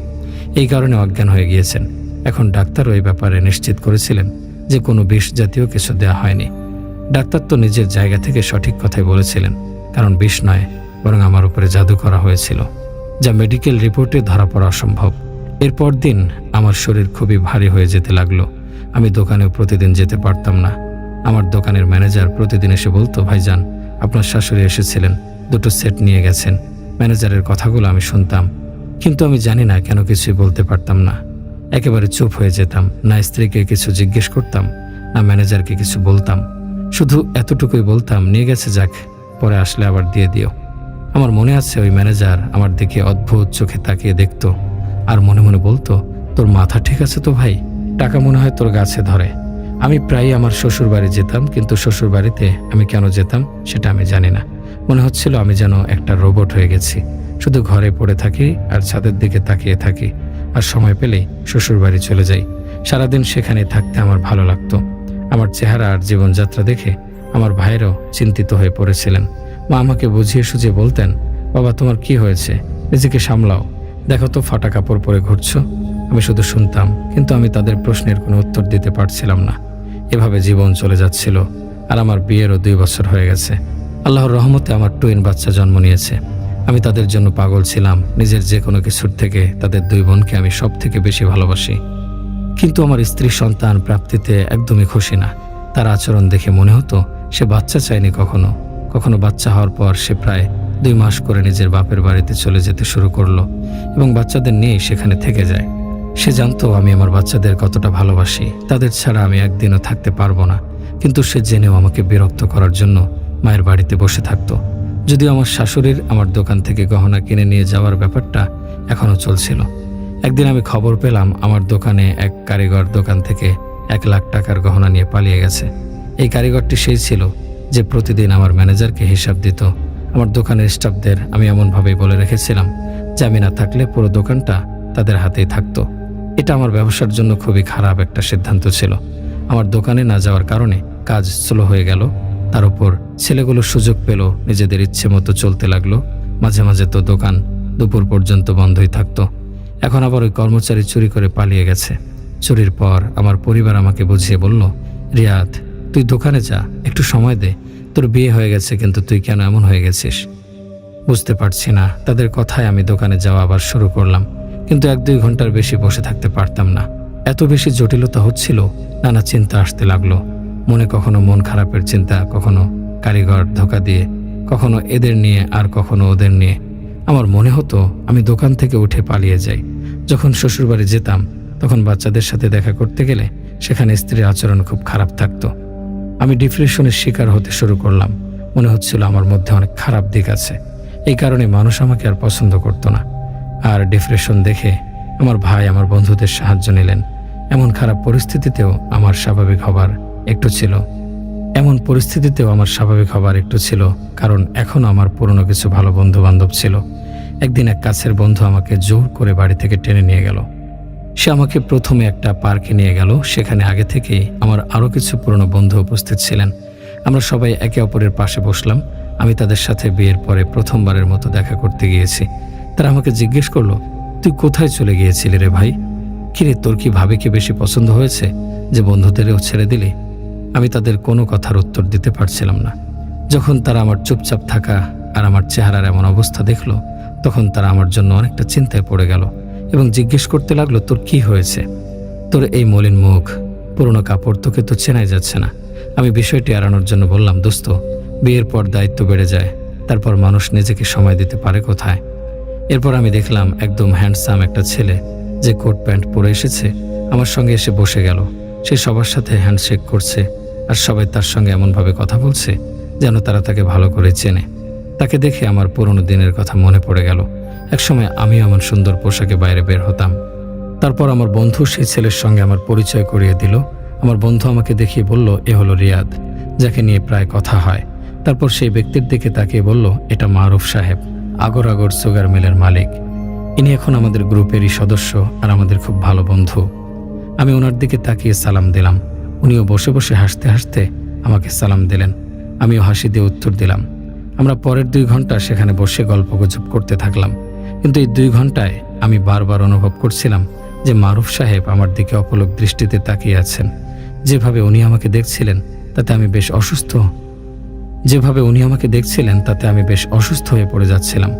[SPEAKER 1] এই কারণে অজ্ঞান হয়ে গিয়েছেন। এখন ডাক্তারও এই ব্যাপারে নিশ্চিত করেছিলেন যে কোনো বিষ জাতীয় কিছু দেওয়া হয়নি। ডাক্তার তো নিজের জায়গা থেকে সঠিক কথাই বলেছিলেন, কারণ বিষ নয়, বরং আমার উপরে জাদু করা হয়েছিল, যা মেডিকেল রিপোর্টে ধরা পড়া অসম্ভব। এরপর দিন আমার শরীর খুবই ভারী হয়ে যেতে লাগলো। আমি দোকানেও প্রতিদিন যেতে পারতাম না। আমার দোকানের ম্যানেজার প্রতিদিন এসে বলতো, ভাইজান, আপনার শাশুড়ি এসেছিলেন, 2টো সেট নিয়ে গেছেন। ম্যানেজারের কথাগুলো আমি শুনতাম, কিন্তু আমি জানি না কেন কিছুই বলতে পারতাম না। একেবারে চুপ হয়ে যেতাম, না স্ত্রীকে কিছু জিজ্ঞেস করতাম, না ম্যানেজারকে কিছু বলতাম। শুধু এতটুকুই বলতাম, নিয়ে গেছে, যাক, পরে আসলে আবার দিয়ে দিও। আমার মনে আছে ওই ম্যানেজার আমার দিকে অদ্ভুত চোখে তাকিয়ে দেখতো আর মনে মনে বলতো, তোর মাথা ঠিক আছে তো ভাই? টাকা মনে হয় তোর গাছে ধরে। আমি প্রায়ই আমার শ্বশুর বাড়ি যেতাম, কিন্তু শ্বশুর বাড়িতে আমি কেন যেতাম সেটা আমি জানি না। মনে হচ্ছিল আমি যেন একটা রোবট হয়ে গেছি, শুধু ঘরে পড়ে থাকি আর ছাদের দিকে তাকিয়ে থাকি, আর সময় পেলেই শ্বশুর বাড়ি চলে যাই। সারাদিন সেখানে থাকতে আমার ভালো লাগতো। আমার চেহারা আর জীবনযাত্রা দেখে আমার ভাইয়েরও চিন্তিত হয়ে পড়েছিলেন। মা আমাকে বুঝিয়ে সুঝিয়ে বলতেন, বাবা, তোমার কি হয়েছে? নিজেকে সামলাও, দেখো তো ফাটা কাপড় পরে ঘুরছো। আমি শুধু শুনতাম, কিন্তু আমি তাদের প্রশ্নের কোনো উত্তর দিতে পারছিলাম না। এভাবে জীবন চলে যাচ্ছিল। আর আমার বিয়েরও 2 বছর হয়ে গেছে। আল্লাহর রহমতে আমার টুইন বাচ্চা জন্ম নিয়েছে। আমি তাদের জন্য পাগল ছিলাম। নিজের যে কোনো কিছুর থেকে তাদের 2 বোনকে আমি সব থেকে বেশি ভালোবাসি। কিন্তু আমার স্ত্রী সন্তান প্রাপ্তিতে একদমই খুশি না। তার আচরণ দেখে মনে হতো সে বাচ্চা চায়নি কখনো। কখনো বাচ্চা হওয়ার পর সে প্রায় 2 মাস করে নিজের বাপের বাড়িতে চলে যেতে শুরু করলো এবং বাচ্চাদের নিয়ে সেখানে থেকে যায়। সে জানতো আমি আমার বাচ্চাদের কতটা ভালোবাসি, তাদের ছাড়া আমি একদিনও থাকতে পারবো না। কিন্তু সে জেনেও আমাকে বিরক্ত করার জন্য মায়ের বাড়িতে বসে থাকতো। যদিও আমার শাশুড়ির আমার দোকান থেকে গহনা কিনে নিয়ে যাওয়ার ব্যাপারটা এখনও চলছিল। একদিন আমি খবর পেলাম আমার দোকানে এক কারিগর দোকান থেকে 1 লাখ টাকার গহনা নিয়ে পালিয়ে গেছে। এই কারিগরটি সেই ছিল যে প্রতিদিন আমার ম্যানেজারকে হিসাব দিত। আমার দোকানের স্টাফদের আমি এমনভাবেই বলে রেখেছিলাম যে আমি না থাকলে পুরো দোকানটা তাদের হাতেই থাকতো। এটা আমার ব্যবসার জন্য খুবই খারাপ একটা সিদ্ধান্ত ছিল। আমার দোকানে না যাওয়ার কারণে কাজ স্লো হয়ে গেল। তার উপর ছেলেগুলো সুযোগ পেল, নিজেদের ইচ্ছে মতো চলতে লাগলো। মাঝে মাঝে তো দোকান দুপুর পর্যন্ত বন্ধই থাকতো। এখন আবার ওই কর্মচারী চুরি করে পালিয়ে গেছে। চুরির পর আমার পরিবার আমাকে বুঝিয়ে বলল, রিয়াদ, তুই দোকানে যা, একটু সময় দে। তোর বিয়ে হয়ে গেছে, কিন্তু তুই কেন এমন হয়ে গেছিস? বুঝতে পারছি না। তাদের কথায় আমি দোকানে যাওয়া আবার শুরু করলাম, কিন্তু 1-2 ঘন্টার বেশি বসে থাকতে পারতাম না। এত বেশি জটিলতা হচ্ছিল, নানা চিন্তা আসতে লাগলো মনে। কখনো মন খারাপের চিন্তা, কখনো কারিগর ধোঁকা দিয়ে, কখনো এদের নিয়ে আর কখনো ওদের নিয়ে। আমার মনে হতো আমি দোকান থেকে উঠে পালিয়ে যাই। যখন শ্বশুরবাড়ি যেতাম তখন বাচ্চাদের সাথে দেখা করতে গেলে সেখানে স্ত্রীর আচরণ খুব খারাপ থাকতো। আমি ডিপ্রেশনের শিকার হতে শুরু করলাম। মনে হচ্ছিল আমার মধ্যে অনেক খারাপ দিক আছে। এই কারণে মানুষ আমাকে আর পছন্দ করতো না। আর ডিপ্রেশন দেখে আমার ভাই আমার বন্ধুদের সাহায্য নিলেন। এমন খারাপ পরিস্থিতিতেও আমার স্বাভাবিক হবার একটু ছিল, কারণ এখনও আমার পুরনো কিছু ভালো বন্ধু বান্ধব ছিল। একদিন এক কাছের বন্ধু আমাকে জোর করে বাড়ি থেকে টেনে নিয়ে গেল। সে আমাকে প্রথমে একটা পার্কে নিয়ে গেল। সেখানে আগে থেকেই আমার আরও কিছু পুরনো বন্ধু উপস্থিত ছিলেন। আমরা সবাই একে অপরের পাশে বসলাম। আমি তাদের সাথে বিয়ের পরে প্রথমবারের মতো দেখা করতে গিয়েছি। তারা আমাকে জিজ্ঞেস করলো, তুই কোথায় চলে গিয়েছিলি রে ভাই? কিরে, তোর কি ভাবিকে বেশি পছন্দ হয়েছে যে বন্ধুদেরও ছেড়ে দিলি? আমি তাদের কোনো কথার উত্তর দিতে পারছিলাম না। যখন তারা আমার চুপচাপ থাকা আর আমার চেহারার এমন অবস্থা দেখলো, তখন তারা আমার জন্য অনেকটা চিন্তায় পড়ে গেল এবং জিজ্ঞেস করতে লাগলো, তোর কি হয়েছে? তোর এই মলিন মুখ, পুরনো কাপড়, তোকে তো চেনাই যাচ্ছে না। আমি বিষয়টি এড়ানোর জন্য বললাম, দোস্ত, বিয়ের পর দায়িত্ব বেড়ে যায়, তারপর মানুষ নিজেকে সময় দিতে পারে কোথায়? এরপর আমি দেখলাম একদম হ্যান্ডসাম একটা ছেলে যে কোট প্যান্ট পরে এসেছে আমার সঙ্গে এসে বসে গেল। সে সবার সাথে হ্যান্ডশেক করছে আর সবাই তার সঙ্গে এমনভাবে কথা বলছে যেন তারা তাকে ভালো করে চেনে। তাকে দেখে আমার পুরনো দিনের কথা মনে পড়ে গেল। একসময় আমিও এমন সুন্দর পোশাকে বাইরে বের হতাম। তারপর আমার বন্ধু সেই ছেলের সঙ্গে আমার পরিচয় করিয়ে দিল। আমার বন্ধু আমাকে দেখিয়ে বলল, এ হলো রিয়াদ, যাকে নিয়ে প্রায় কথা হয়। তারপর সেই ব্যক্তির দিকে তাকিয়ে বলল, এটা মারুফ সাহেব, আগর আগর সুগার মিলের মালিক। ইনি এখন আমাদের গ্রুপেরই সদস্য আর আমাদের খুব ভালো বন্ধু। আমি ওনার দিকে তাকিয়ে সালাম দিলাম। উনিও বসে বসে হাসতে হাসতে আমাকে সালাম দিলেন। আমিও হাসি দিয়ে উত্তর দিলাম। আমরা পরের 2 ঘন্টা সেখানে বসে গল্পগুজব করতে থাকলাম। কিন্তু এই 2 ঘন্টায় আমি বারবার অনুভব করছিলাম যে মারুফ সাহেব আমার দিকে অপলক দৃষ্টিতে তাকিয়ে আছেন। যেভাবে উনি আমাকে দেখছিলেন তাতে আমি বেশ অসুস্থ হয়ে পড়ে যাচ্ছিলাম।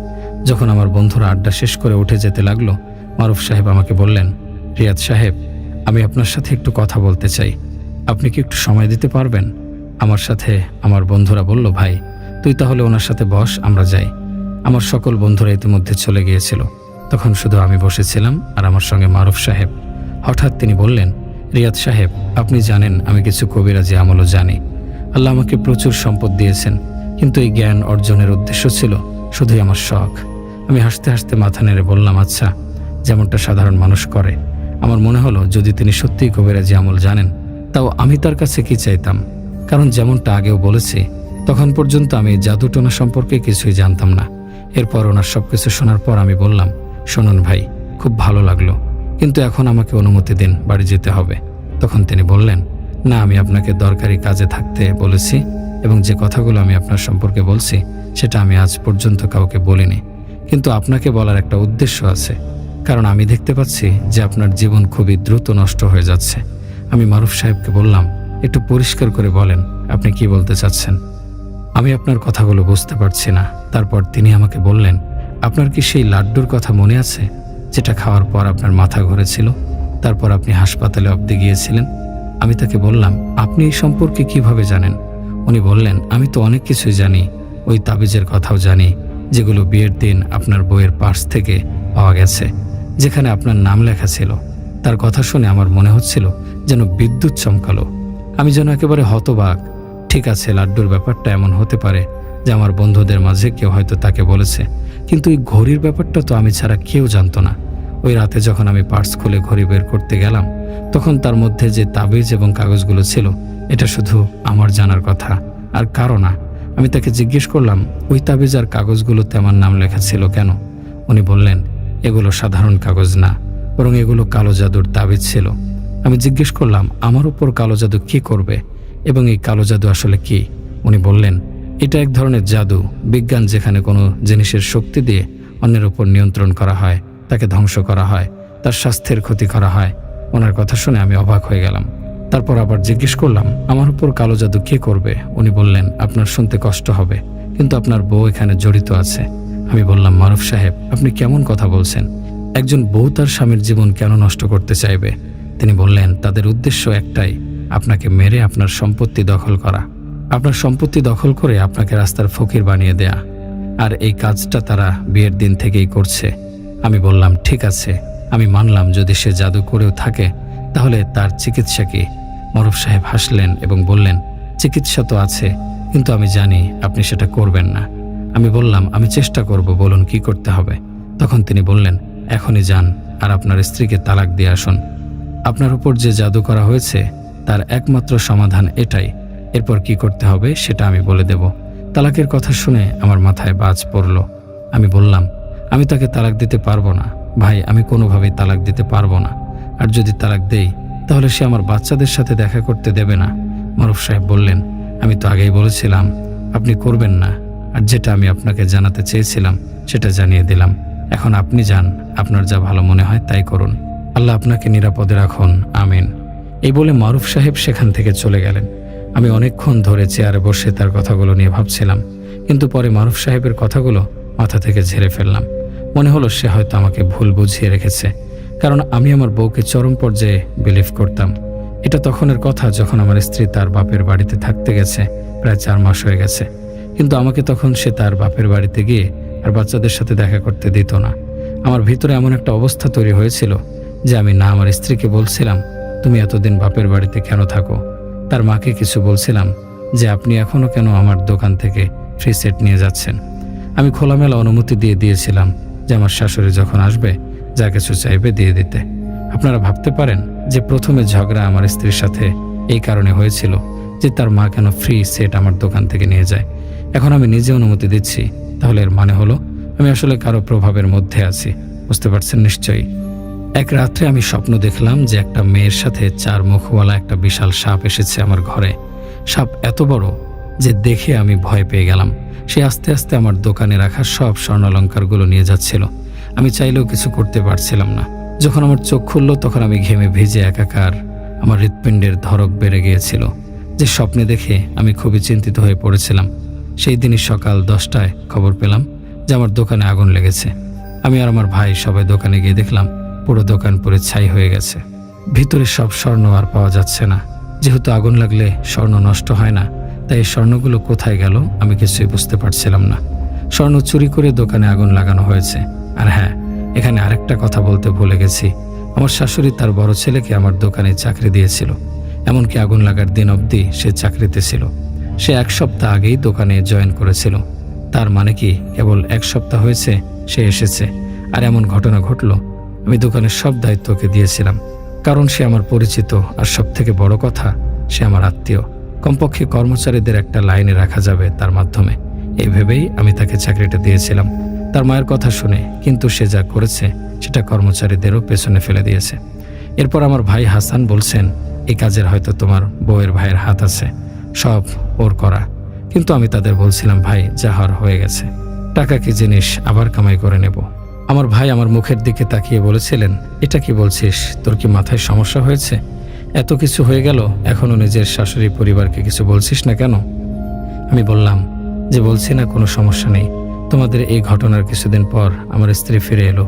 [SPEAKER 1] যখন আমার বন্ধুরা আড্ডা শেষ করে উঠে যেতে লাগলো, মারুফ সাহেব আমাকে বললেন, রিয়াদ সাহেব, আমি আপনার সাথে একটু কথা বলতে চাই। আপনি কি একটু সময় দিতে পারবেন আমার সাথে? আমার বন্ধুরা বলল, ভাই তুই তাহলে ওনার সাথে বস, আমরা যাই। আমার সকল বন্ধুরা ইতিমধ্যে চলে গিয়েছিল। তখন শুধু আমি বসেছিলাম আর আমার সঙ্গে মারুফ সাহেব। হঠাৎ তিনি বললেন, রিয়াদ সাহেব, আপনি জানেন আমি কিছু কবিরাজি আমলও জানি। আল্লাহ আমাকে প্রচুর সম্পদ দিয়েছেন, কিন্তু এই জ্ঞান অর্জনের উদ্দেশ্য ছিল শুধুই আমার শখ। আমি হাসতে হাসতে মাথা নেড়ে বললাম, আচ্ছা, যেমনটা সাধারণ মানুষ করে। আমার মনে হলো যদি তিনি সত্যিই কবিরাজি আমল জানেন, তাও আমি তার কাছে কি চাইতাম? কারণ যেমনটা আগেও বলেছি, তখন পর্যন্ত আমি জাদুটোনা সম্পর্কে কিছুই জানতাম না। এরপর ওনার সবকিছু শোনার পর আমি বললাম, শুনুন ভাই, খুব ভালো লাগলো, কিন্তু এখন আমাকে অনুমতি দিন, বাড়ি যেতে হবে। তখন তিনি বললেন, না, আমি আপনাকে দরকারি কাজে থাকতে বলেছি এবং যে কথাগুলো আমি আপনার সম্পর্কে বলছি সেটা আমি আজ পর্যন্ত কাউকে বলিনি। কিন্তু আপনাকে বলার একটা উদ্দেশ্য আছে, কারণ আমি দেখতে পাচ্ছি যে আপনার জীবন খুবই দ্রুত নষ্ট হয়ে যাচ্ছে। আমি মারুফ সাহেবকে বললাম, একটু পরিষ্কার করে বলেন আপনি কি বলতে চাচ্ছেন। আমি আপনার কথাগুলো বুঝতে পারছি না। তারপর তিনি আমাকে বললেন, আপনার কি সেই লাড্ডুর কথা মনে আছে যেটা খাওয়ার পর আপনার মাথা ঘুরেছিল, তারপর আপনি হাসপাতালে অবধি গিয়েছিলেন? আমি তাকে বললাম, আপনি এই সম্পর্কে কিভাবে জানেন? উনি বললেন, আমি তো অনেক কিছুই জানি, ওই তাবিজের কথাও জানি যেগুলো বিয়ের দিন আপনার বইয়ের পার্স থেকে পাওয়া গেছে, যেখানে আপনার নাম লেখা ছিল। তার কথা শুনে আমার মনে হচ্ছিল যেন বিদ্যুৎ চমকালো। আমি যেন একেবারে হতবাক। ঠিক আছে, লাড্ডুর ব্যাপারটা এমন হতে পারে যে আমার বন্ধুদের মাঝে কেউ হয়তো তাকে বলেছে, কিন্তু এই ঘড়ির ব্যাপারটা তো আমি ছাড়া কেউ জানতো না। ওই রাতে যখন আমি পার্স খুলে ঘড়ি বের করতে গেলাম, তখন তার মধ্যে যে তাবিজ এবং কাগজগুলো ছিল, এটা শুধু আমার জানার কথা, আর কারো না। আমি তাকে জিজ্ঞেস করলাম, ওই তাবিজ আর কাগজগুলোতে আমার নাম লেখা ছিল কেন? উনি বললেন, এগুলো সাধারণ কাগজ না, বরং এগুলো কালো জাদুর তাবিজ ছিল। আমি জিজ্ঞেস করলাম, আমার উপর কালো জাদু কি করবে এবং এই কালো জাদু আসলে কি? উনি বললেন, এটা এক ধরনের জাদু বিজ্ঞান, যেখানে কোনো জিনিসের শক্তি দিয়ে অন্যের উপর নিয়ন্ত্রণ করা হয়, তাকে ধ্বংস করা হয়, তার স্বাস্থ্যের ক্ষতি করা হয়। ওনার কথা শুনে আমি অবাক হয়ে গেলাম। তারপর আবার জিজ্ঞেস করলাম, আমার উপর কালো জাদু কে করবে? উনি বললেন, আপনার শুনতে কষ্ট হবে, কিন্তু আপনার বউ এখানে জড়িত আছে। আমি বললাম, মারুফ সাহেব, আপনি কেমন কথা বলছেন? একজন বউ তার স্বামীর জীবন কেন নষ্ট করতে চাইবে? তিনি বললেন, তাদের উদ্দেশ্য একটাই, আপনাকে মেরে আপনার সম্পত্তি দখল করা, আপনার সম্পত্তি দখল করে আপনাকে রাস্তার ফকির বানিয়ে দেয়া। আর এই কাজটা তারা বিয়ের দিন থেকেই করছে। আমি বললাম, ঠিক আছে, আমি মানলাম যদি সে জাদু করেও থাকে, তাহলে তার চিকিৎসা কি? মারুফ সাহেব হাসলেন এবং বললেন, চিকিৎসা তো আছে, কিন্তু আমি জানি আপনি সেটা করবেন না। আমি বললাম, আমি চেষ্টা করব, বলুন কি করতে হবে। তখন তিনি বললেন, এখনই যান আর আপনার স্ত্রীকে তালাক দিয়ে আসুন। আপনার উপর যে জাদু করা হয়েছে তার একমাত্র সমাধান এটাই। এরপর কি করতে হবে সেটা আমি বলে দেব। তালাকের কথা শুনে আমার মাথায় বাজ পড়ল। আমি বললাম, আমি তাকে তালাক দিতে পারবো না ভাই, আমি কোনোভাবেই তালাক দিতে পারবো না। আর যদি তালাক দেই, তাহলে সে আমার বাচ্চাদের সাথে দেখা করতে দেবে না। মারুফ সাহেব বললেন, আমি তো আগেই বলেছিলাম আপনি করবেন না, আর যেটা আমি আপনাকে জানাতে চেয়েছিলাম সেটা জানিয়ে দিলাম। এখন আপনি যান, আপনার যা ভালো মনে হয় তাই করুন। আল্লাহ আপনাকে নিরাপদে রাখুন, আমিন। এই বলে মারুফ সাহেব সেখান থেকে চলে গেলেন। আমি অনেকক্ষণ ধরে চেয়ারে বসে তার কথাগুলো নিয়ে ভাবছিলাম, কিন্তু পরে মারুফ সাহেবের কথাগুলো মাথা থেকে ঝেড়ে ফেললাম। মনে হলো সে হয়তো আমাকে ভুল বুঝিয়ে রেখেছে, কারণ আমি আমার বউকে চরম পর্যায়ে বিলিভ করতাম। এটা তখনের কথা যখন আমার স্ত্রী তার বাপের বাড়িতে থাকতে গেছে, প্রায় 4 মাস হয়ে গেছে। কিন্তু আমাকে তখন সে তার বাপের বাড়িতে গিয়ে আর বাচ্চাদের সাথে দেখা করতে দিত না। আমার ভিতরে এমন একটা অবস্থা তৈরি হয়েছিল যে আমি না আমার স্ত্রীকে বলছিলাম, তুমি এতদিন বাপের বাড়িতে কেন থাকো, তার মাকে কিছু বলছিলাম যে আপনি এখনও কেন আমার দোকান থেকে ফ্রি সেট নিয়ে যাচ্ছেন। আমি খোলামেলা অনুমতি দিয়ে দিয়েছিলাম যে আমার শাশুড়ি যখন আসবে যা কিছু চাইবে দিয়ে দিতে। আপনারা ভাবতে পারেন যে প্রথমে ঝগড়া আমার স্ত্রীর সাথে এই কারণে হয়েছিল যে তার মা কেন ফ্রি সেট আমার দোকান থেকে নিয়ে যায়। এখন আমি নিজে অনুমতি দিচ্ছি, তাহলে এর মানে হলো আমি আসলে কারো প্রভাবের মধ্যে আছি। বুঝতে পারছেন নিশ্চয়ই। এক রাত্রে আমি স্বপ্ন দেখলাম যে একটা মেয়ের সাথে 4 মুখওয়ালা একটা বিশাল সাপ এসেছে আমার ঘরে। সাপ এত বড় যে দেখে আমি ভয় পেয়ে গেলাম। সে আস্তে আস্তে আমার দোকানে রাখা সব স্বর্ণালঙ্কারগুলো নিয়ে যাচ্ছিল। আমি চাইলেও কিছু করতে পারছিলাম না। যখন আমার চোখ খুলল তখন আমি ঘেমে ভিজে একাকার। আমার হৃৎপিণ্ডের ধড়ক বেড়ে গিয়েছিল। যে স্বপ্নে দেখে আমি খুবই চিন্তিত হয়ে পড়েছিলাম। সেই দিনই সকাল 10টায় খবর পেলাম যে আমার দোকানে আগুন লেগেছে। আমি আর আমার ভাই সবাই দোকানে গিয়ে দেখলাম পুরো দোকান পুড়ে ছাই হয়ে গেছে। ভিতরে সব স্বর্ণ আর পাওয়া যাচ্ছে না। যেহেতু আগুন লাগলে স্বর্ণ নষ্ট হয় না, তাই এই স্বর্ণগুলো কোথায় গেল আমি কিছুই বুঝতে পারছিলাম না। স্বর্ণ চুরি করে দোকানে আগুন লাগানো হয়েছে। আর হ্যাঁ, এখানে আরেকটা কথা বলতে ভুলে গেছি। আমার শাশুড়ি তার বড় ছেলেকে আমার দোকানে চাকরি দিয়েছিল। এমনকি আগুন লাগার দিন অবধি সে চাকরিতে ছিল। সে 1 সপ্তাহ আগেই দোকানে জয়েন করেছিল। তার মানে কি কেবল 1 সপ্তাহ হয়েছে সে এসেছে, আর এমন ঘটনা ঘটল। আমি দোকানের সব দায়িত্ব ওকে দিয়েছিলাম, কারণ সে আমার পরিচিত, আর সব থেকে বড় কথা সে আমার আত্মীয়। কমপক্ষে কর্মচারীদের একটা লাইনে রাখা যাবে তার মাধ্যমে, এই ভেবেই আমি তাকে চাকরিটা দিয়েছিলাম তার মায়ের কথা শুনে। কিন্তু সে যা করেছে সেটা কর্মচারীদেরও পেছনে ফেলে দিয়েছে। এরপর আমার ভাই হাসান বলছেন, এই কাজের হয়তো তোমার বউয়ের ভাইয়ের হাত আছে, সব ওর করা। কিন্তু আমি তাদের বলছিলাম, ভাই যা হওয়ার হয়ে গেছে, টাকা কি জিনিস, আবার কামাই করে নেব। আমার ভাই আমার মুখের দিকে তাকিয়ে বলেছিলেন, এটা কি বলছিস, তোর কি মাথায় সমস্যা হয়েছে? এত কিছু হয়ে গেল, এখনো নিজের শাশুড়ি পরিবারকে কিছু বলছিস না কেন? আমি বললাম যে বলছি না, কোনো সমস্যা নেই। তোমাদের এই ঘটনার কিছুদিন পর আমার স্ত্রী ফিরে এলো।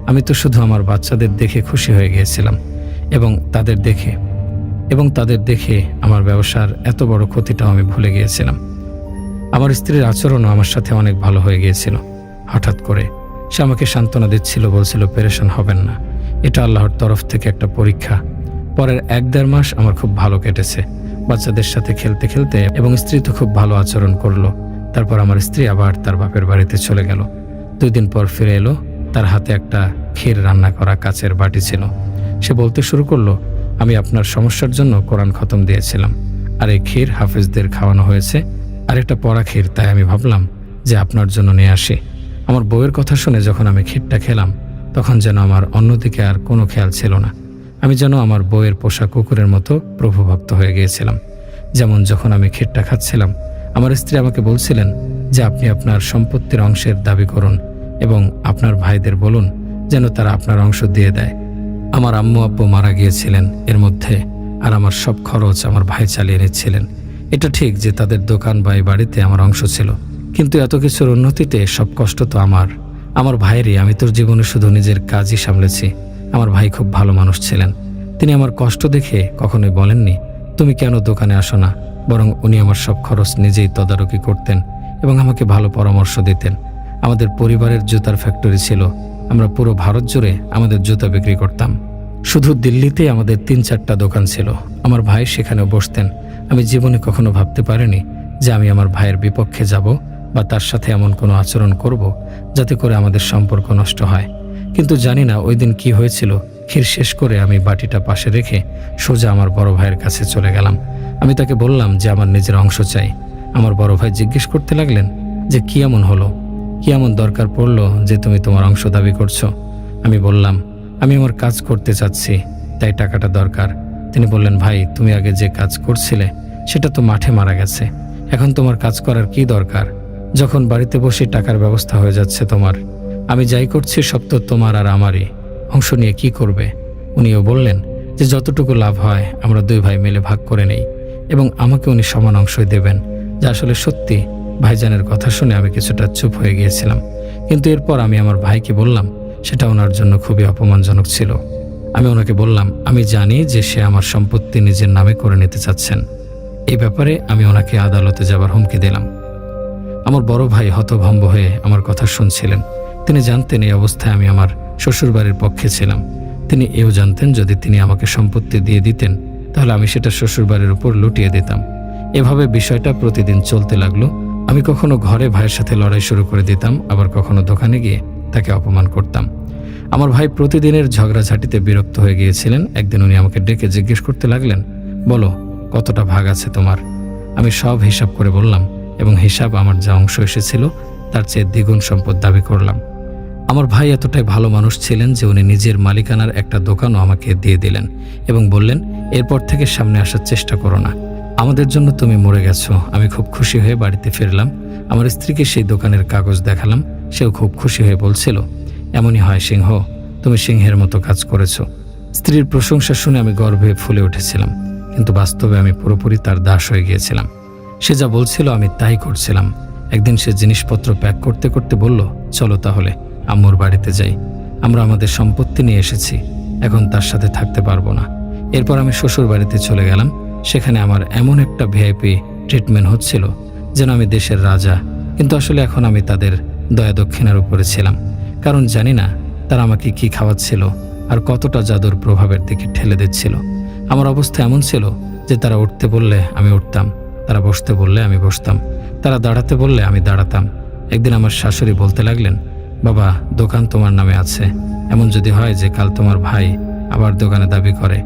[SPEAKER 1] আমি তো শুধু আমার বাচ্চাদের দেখে খুশি হয়ে গিয়েছিলাম এবং তাদের দেখে আমার ব্যবসার এত বড় ক্ষতিটাও আমি ভুলে গিয়েছিলাম। আমার স্ত্রীর আচরণও আমার সাথে অনেক ভালো হয়ে গিয়েছিল। হঠাৎ করে সে আমাকে সান্ত্বনা দিচ্ছিল, বলছিল পেরেশান হবেন না, এটা আল্লাহর তরফ থেকে একটা পরীক্ষা। পরের 1-1.5 মাস আমার খুব ভালো কেটেছে, বাচ্চাদের সাথে খেলতে খেলতে, এবং স্ত্রী তো খুব ভালো আচরণ করলো। তারপর আমার স্ত্রী আবার তার বাপের বাড়িতে চলে গেল। 2 দিন পর ফিরে এলো, তার হাতে একটা ক্ষীর রান্না করা কাচের বাটি ছিল। সে বলতে শুরু করলো, আমি আপনার সমস্যার জন্য কোরআন খতম দিয়েছিলাম, আর এই ক্ষীর হাফেজদের খাওয়ানো হয়েছে, আর একটা পড়া ক্ষীর, তাই আমি ভাবলাম যে আপনার জন্য নিয়ে আসি। আমার বউয়ের কথা শুনে যখন আমি ক্ষীরটা খেলাম, তখন যেন আমার অন্যদিকে আর কোনো খেয়াল ছিল না। আমি যেন আমার বউয়ের পোষা কুকুরের মতো প্রভুভক্ত হয়ে গিয়েছিলাম। যেমন যখন আমি ক্ষীরটা খাচ্ছিলাম, আমার স্ত্রী আমাকে বলছিলেন যে আপনি আপনার সম্পত্তির অংশের দাবি করুন এবং আপনার ভাইদের বলুন যেন তারা আপনার অংশ দিয়ে দেয়। আমার আম্মু আব্বু মারা গিয়েছিলেন এর মধ্যে, আর আমার সব খরচ আমার ভাই চালিয়ে নিচ্ছিলেন। এটা ঠিক যে তাদের দোকান বা এই বাড়িতে আমার অংশ ছিল, কিন্তু এত কিছুর উন্নতিতে সব কষ্ট তো আমার ভাইয়েরই। আমি তোর জীবনে শুধু নিজের কাজই সামলেছি। আমার ভাই খুব ভালো মানুষ ছিলেন। তিনি আমার কষ্ট দেখে কখনোই বলেননি তুমি কেন দোকানে আসো না, বরং উনি আমার সব খরচ নিজেই তদারকি করতেন এবং আমাকে ভালো পরামর্শ দিতেন। আমাদের পরিবারের জুতার ফ্যাক্টরি ছিল, আমরা পুরো ভারত জুড়ে আমাদের জুতা বিক্রি করতাম। শুধু দিল্লিতেই আমাদের 3-4টা দোকান ছিল। আমার ভাই সেখানেও বসতেন। আমি জীবনে কখনো ভাবতে পারিনি যে আমি আমার ভাইয়ের বিপক্ষে যাব বা তার সাথে এমন কোনো আচরণ করব যাতে করে আমাদের সম্পর্ক নষ্ট হয়। কিন্তু জানি না ওই দিন কি হয়েছিল। ক্ষীর শেষ করে আমি বাটিটা পাশে রেখে সোজা আমার বড় ভাইয়ের কাছে চলে গেলাম। আমি তাকে বললাম যে আমার নিজের অংশ চাই। আমার বড় ভাই জিজ্ঞেস করতে লাগলেন যে কি এমন হলো, কি এমন দরকার পড়লো যে তুমি তোমার অংশ দাবি করছো? আমি বললাম আমি আমার কাজ করতে চাচ্ছি, তাই টাকাটা দরকার। তিনি বললেন ভাই, তুমি আগে যে কাজ করছিলে সেটা তো মাঠে মারা গেছে, এখন তোমার কাজ করার কি দরকার, যখন বাড়িতে বসে টাকার ব্যবস্থা হয়ে যাচ্ছে তোমার। আমি যাই করছি সব তো তোমার আর আমারই, অংশ নিয়ে কি করবে? উনিও বললেন যে যতটুকু লাভ হয় আমরা 2 ভাই মিলে ভাগ করে নেই, এবং আমাকে উনি সমান অংশই দেবেন। যা আসলে সত্যি। ভাইজানের কথা শুনে আমি কিছুটা চুপ হয়ে গিয়েছিলাম, কিন্তু এরপর আমি আমার ভাইকে বললাম সেটা ওনার জন্য খুবই অপমানজনক ছিল। আমি ওনাকে বললাম আমি জানি যে সে আমার সম্পত্তি নিজের নামে করে নিতে চাচ্ছেন। এই ব্যাপারে আমি ওনাকে আদালতে যাবার হুমকি দিলাম। আমার বড় ভাই হতভম্ব হয়ে আমার কথা শুনছিলেন। তিনি জানতেন এই অবস্থায় আমি আমার শ্বশুরবাড়ির পক্ষে ছিলাম। তিনি এও জানতেন যদি তিনি আমাকে সম্পত্তি দিয়ে দিতেন তাহলে আমি সেটা শ্বশুরবাড়ির উপর লুটিয়ে দিতাম। এভাবে বিষয়টা প্রতিদিন চলতে লাগলো। আমি কখনো ঘরে ভাইয়ের সাথে লড়াই শুরু করে দিতাম, আবার কখনো দোকানে গিয়ে তাকে অপমান করতাম। আমার ভাই প্রতিদিনের ঝগড়াঝাটিতে বিরক্ত হয়ে গিয়েছিলেন। একদিন উনি আমাকে ডেকে জিজ্ঞেস করতে লাগলেন, বলো কতটা ভাগ আছে তোমার? আমি সব হিসাব করে বললাম এবং হিসাব আমার যা অংশ এসেছিল তার চেয়ে দ্বিগুণ সম্পদ দাবি করলাম। আমার ভাই এতটাই ভালো মানুষ ছিলেন যে উনি নিজের মালিকানার একটা দোকানও আমাকে দিয়ে দিলেন এবং বললেন এরপর থেকে সামনে আসার চেষ্টা করো না, আমাদের জন্য তুমি মরে গেছো। আমি খুব খুশি হয়ে বাড়িতে ফিরলাম। আমার স্ত্রীকে সেই দোকানের কাগজ দেখালাম, সেও খুব খুশি হয়ে বলছিল এমনই হয় সিংহ, তুমি সিংহের মতো কাজ করেছো। স্ত্রীর প্রশংসা শুনে আমি গর্বে ফুলে উঠেছিলাম, কিন্তু বাস্তবে আমি পুরোপুরি তার দাস হয়ে গিয়েছিলাম। সে যা বলছিল আমি তাই করছিলাম। একদিন সে জিনিসপত্র প্যাক করতে করতে বলল, চলো তাহলে আম্মুর বাড়িতে যাই, আমরা আমাদের সম্পত্তি নিয়ে এসেছি, এখন তার সাথে থাকতে পারবো না। এরপর আমি শ্বশুর বাড়িতে চলে গেলাম। সেখানে আমার এমন একটা ভিআইপি ট্রিটমেন্ট হচ্ছিল যেন আমি দেশের রাজা, কিন্তু আসলে এখন আমি তাদের দয়া দক্ষিণার উপরে ছিলাম, কারণ জানি না তারা আমাকে কি খাওয়াচ্ছিল আর কতটা জাদুর প্রভাবের দিকে ঠেলে দিচ্ছিল। আমার অবস্থা এমন ছিল যে তারা উঠতে বললে আমি উঠতাম, তারা বসতে বললে আমি বসতাম, তারা দাঁড়াতে বললে আমি দাঁড়াতাম। একদিন আমার শাশুড়ি বলতে লাগলেন, বাবা দোকান তোমার নামে আছে, এমন যদি হয় যে কাল তোমার ভাই আবার দোকানে দাবি করে,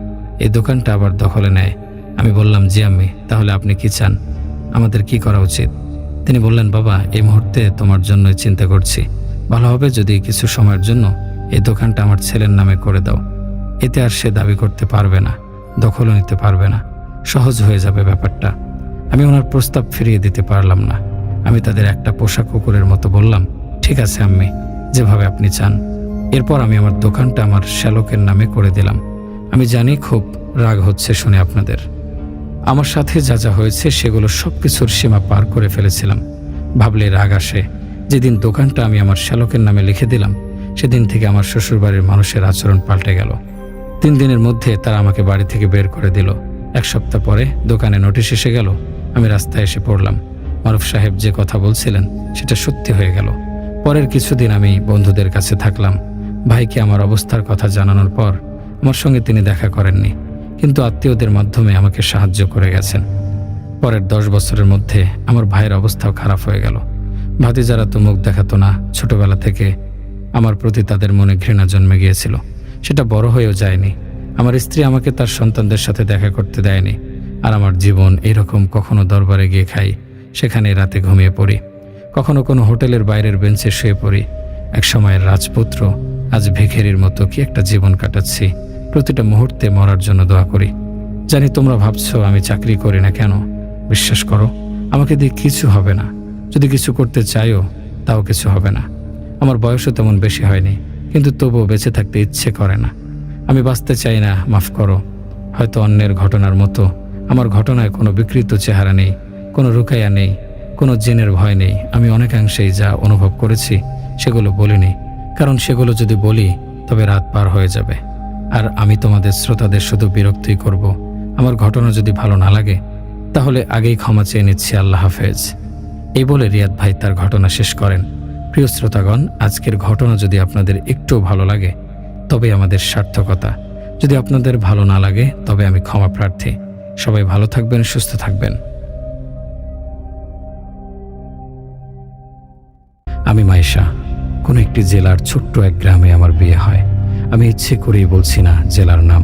[SPEAKER 1] এই দোকানটা আবার দখলে নেয়। আমি বললাম জি আম্মি, তাহলে আপনি কি চান, আমাদের কি করা উচিত? তিনি বললেন, বাবা এই মুহূর্তে তোমার জন্যই চিন্তা করছি, ভালো হবে যদি কিছু সময়ের জন্য এই দোকানটা আমার ছেলের নামে করে দাও। এতে আর সে দাবি করতে পারবে না, দখলও নিতে পারবে না, সহজ হয়ে যাবে ব্যাপারটা। আমি ওনার প্রস্তাব ফিরিয়ে দিতে পারলাম না। আমি তাদের একটা পোষা কুকুরের মতো বললাম, ঠিক আছে আম্মি, যেভাবে আপনি চান। এরপর আমি আমার দোকানটা আমার শ্যালকের নামে করে দিলাম। আমি জানি খুব রাগ হচ্ছে শুনে আপনাদের। আমার সাথে যা যা হয়েছে সেগুলো সবকিছুর সীমা পার করে ফেলেছিলাম। ভাবলে রাগ আসে। যেদিন দোকানটা আমি আমার শ্যালকের নামে লিখে দিলাম, সেদিন থেকে আমার শ্বশুরবাড়ির মানুষের আচরণ পাল্টে গেল। 3 দিনের মধ্যে তারা আমাকে বাড়ি থেকে বের করে দিল। 1 সপ্তাহ পরে দোকানে নোটিশ এসে গেল। আমি রাস্তায় এসে পড়লাম। মারুফ সাহেব যে কথা বলছিলেন সেটা সত্যি হয়ে গেল। পরের কিছুদিন আমি বন্ধুদের কাছে থাকলাম। ভাইকে আমার অবস্থার কথা জানানোর পর আমার সঙ্গে তিনি দেখা করেননি, কিন্তু আত্মীয়দের মাধ্যমে আমাকে সাহায্য করে গেছেন। পরের 10 বছরের মধ্যে আমার ভাইয়ের অবস্থাও খারাপ হয়ে গেল। ভাতিজারা তো মুখ দেখাতো না। ছোটবেলা থেকে আমার প্রতি তাদের মনে ঘৃণা জন্মে গিয়েছিল। সেটা বড় হয়েও যায়নি। আমার স্ত্রী আমাকে তার সন্তানদের সাথে দেখা করতে দেয়নি। আর আমার জীবন এরকম, কখনো দরবারে গিয়ে খাই, সেখানে রাতে ঘুমিয়ে পড়ি, কখনো কোনো হোটেলের বাইরের বেঞ্চে শুয়ে পড়ি। এক সময়ের রাজপুত্র, আজ ভিখারির মতো কি একটা জীবন কাটাচ্ছি। প্রতিটা মুহূর্তে মরার জন্য দোয়া করি। জানি তোমরা ভাবছো আমি চাকরি করি না কেন। বিশ্বাস করো, আমাকে দিয়ে কিছু হবে না। যদি কিছু করতে চাইও তাও কিছু হবে না। আমার বয়সও তেমন বেশি হয়নি, কিন্তু তবুও বেঁচে থাকতে ইচ্ছে করে না। আমি বাঁচতে চাই না, মাফ করো। হয়তো অন্যের ঘটনার মতো আমার ঘটনায় কোনো বিকৃত চেহারা নেই, কোনো রুকাইয়া নেই, কোনো জিনের ভয় নেই। আমি অনেকাংশেই যা অনুভব করেছি সেগুলো বলিনি, কারণ সেগুলো যদি বলি তবে রাত পার হয়ে যাবে। আর আমি তোমাদের শ্রোতাদের শুধু বিরক্তই করব। আমার ঘটনা যদি ভালো না লাগে তাহলে আগেই ক্ষমা চেয়ে নিচ্ছি। আল্লাহ হাফেজ। এই বলে রিয়াদ ভাই তার ঘটনা শেষ করেন। প্রিয় শ্রোতাগণ, আজকের ঘটনা যদি আপনাদের একটুও ভালো লাগে তবে আমাদের সার্থকতা। যদি আপনাদের ভালো না লাগে তবে আমি ক্ষমা প্রার্থী। সবাই ভালো থাকবেন, সুস্থ থাকবেন। আমি মাইশা। কোনো একটি জেলার ছোট্ট এক গ্রামে আমার বিয়ে হয়। আমি ইচ্ছে করেই বলছি না জেলার নাম।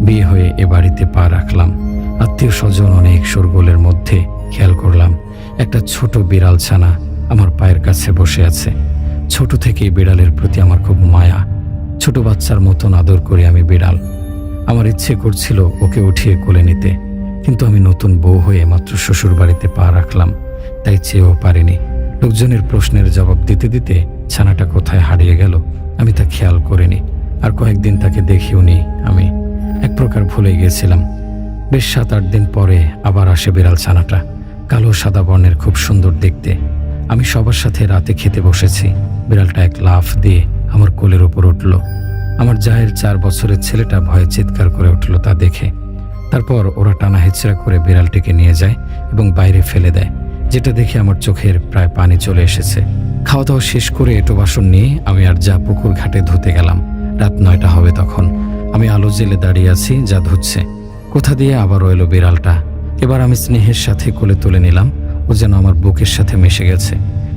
[SPEAKER 1] বিয়ে হয়ে এ বাড়িতে পা রাখলাম। আত্মীয় স্বজন অনেক শোরগোলের মধ্যে খেয়াল করলাম একটা ছোট বিড়াল ছানা আমার পায়ের কাছে বসে আছে। ছোট থেকেই বিড়ালের প্রতি আমার খুব মায়া। ছোট বাচ্চার মতন আদর করি আমি বিড়াল। আমার ইচ্ছে করছিল ওকে উঠিয়ে কোলে নিতে, কিন্তু আমি নতুন বউ হয়ে মাত্র শ্বশুর বাড়িতে পা রাখলাম, তাই চেয়েও পারিনি। লোকজনের প্রশ্নের জবাব দিতে দিতে ছানাটা কোথায় হারিয়ে গেল আমি তা খেয়াল করিনি। আর কয়েকদিন তাকে দেখিও নি। আমি এক প্রকার ভুলে গিয়েছিলাম। বেশ 7-8 দিন পরে আবার আসে বিড়াল ছানাটা। কালো সাদা বর্ণের, খুব সুন্দর দেখতে। আমি সবার সাথে রাতে খেতে বসেছি। বিড়ালটা এক লাফ দিয়ে আমার কোলের ওপর উঠল। আমার জায়ের 4 বছরের ছেলেটা ভয়ে চিৎকার করে উঠল তা দেখে। তারপর ওরা টানা হেঁচড়া করে বিড়ালটিকে নিয়ে যায় এবং বাইরে ফেলে দেয়, যেটা দেখে আমার চোখের প্রায় পানি চলে এসেছে। খাওয়া দাওয়া শেষ করে এঁটো বাসন নিয়ে আমি আর যা পুকুর ঘাটে ধুতে গেলাম। রাত 9টা হবে তখন। আমি আলো জেলে দাঁড়িয়ে আছি, যা ধুচ্ছে। কোথা দিয়ে আবারও এলো বিড়ালটা। এবার আমি স্নেহের সাথে কোলে তুলে নিলাম। ও যেন আমার বুকের সাথে মিশে গেছে।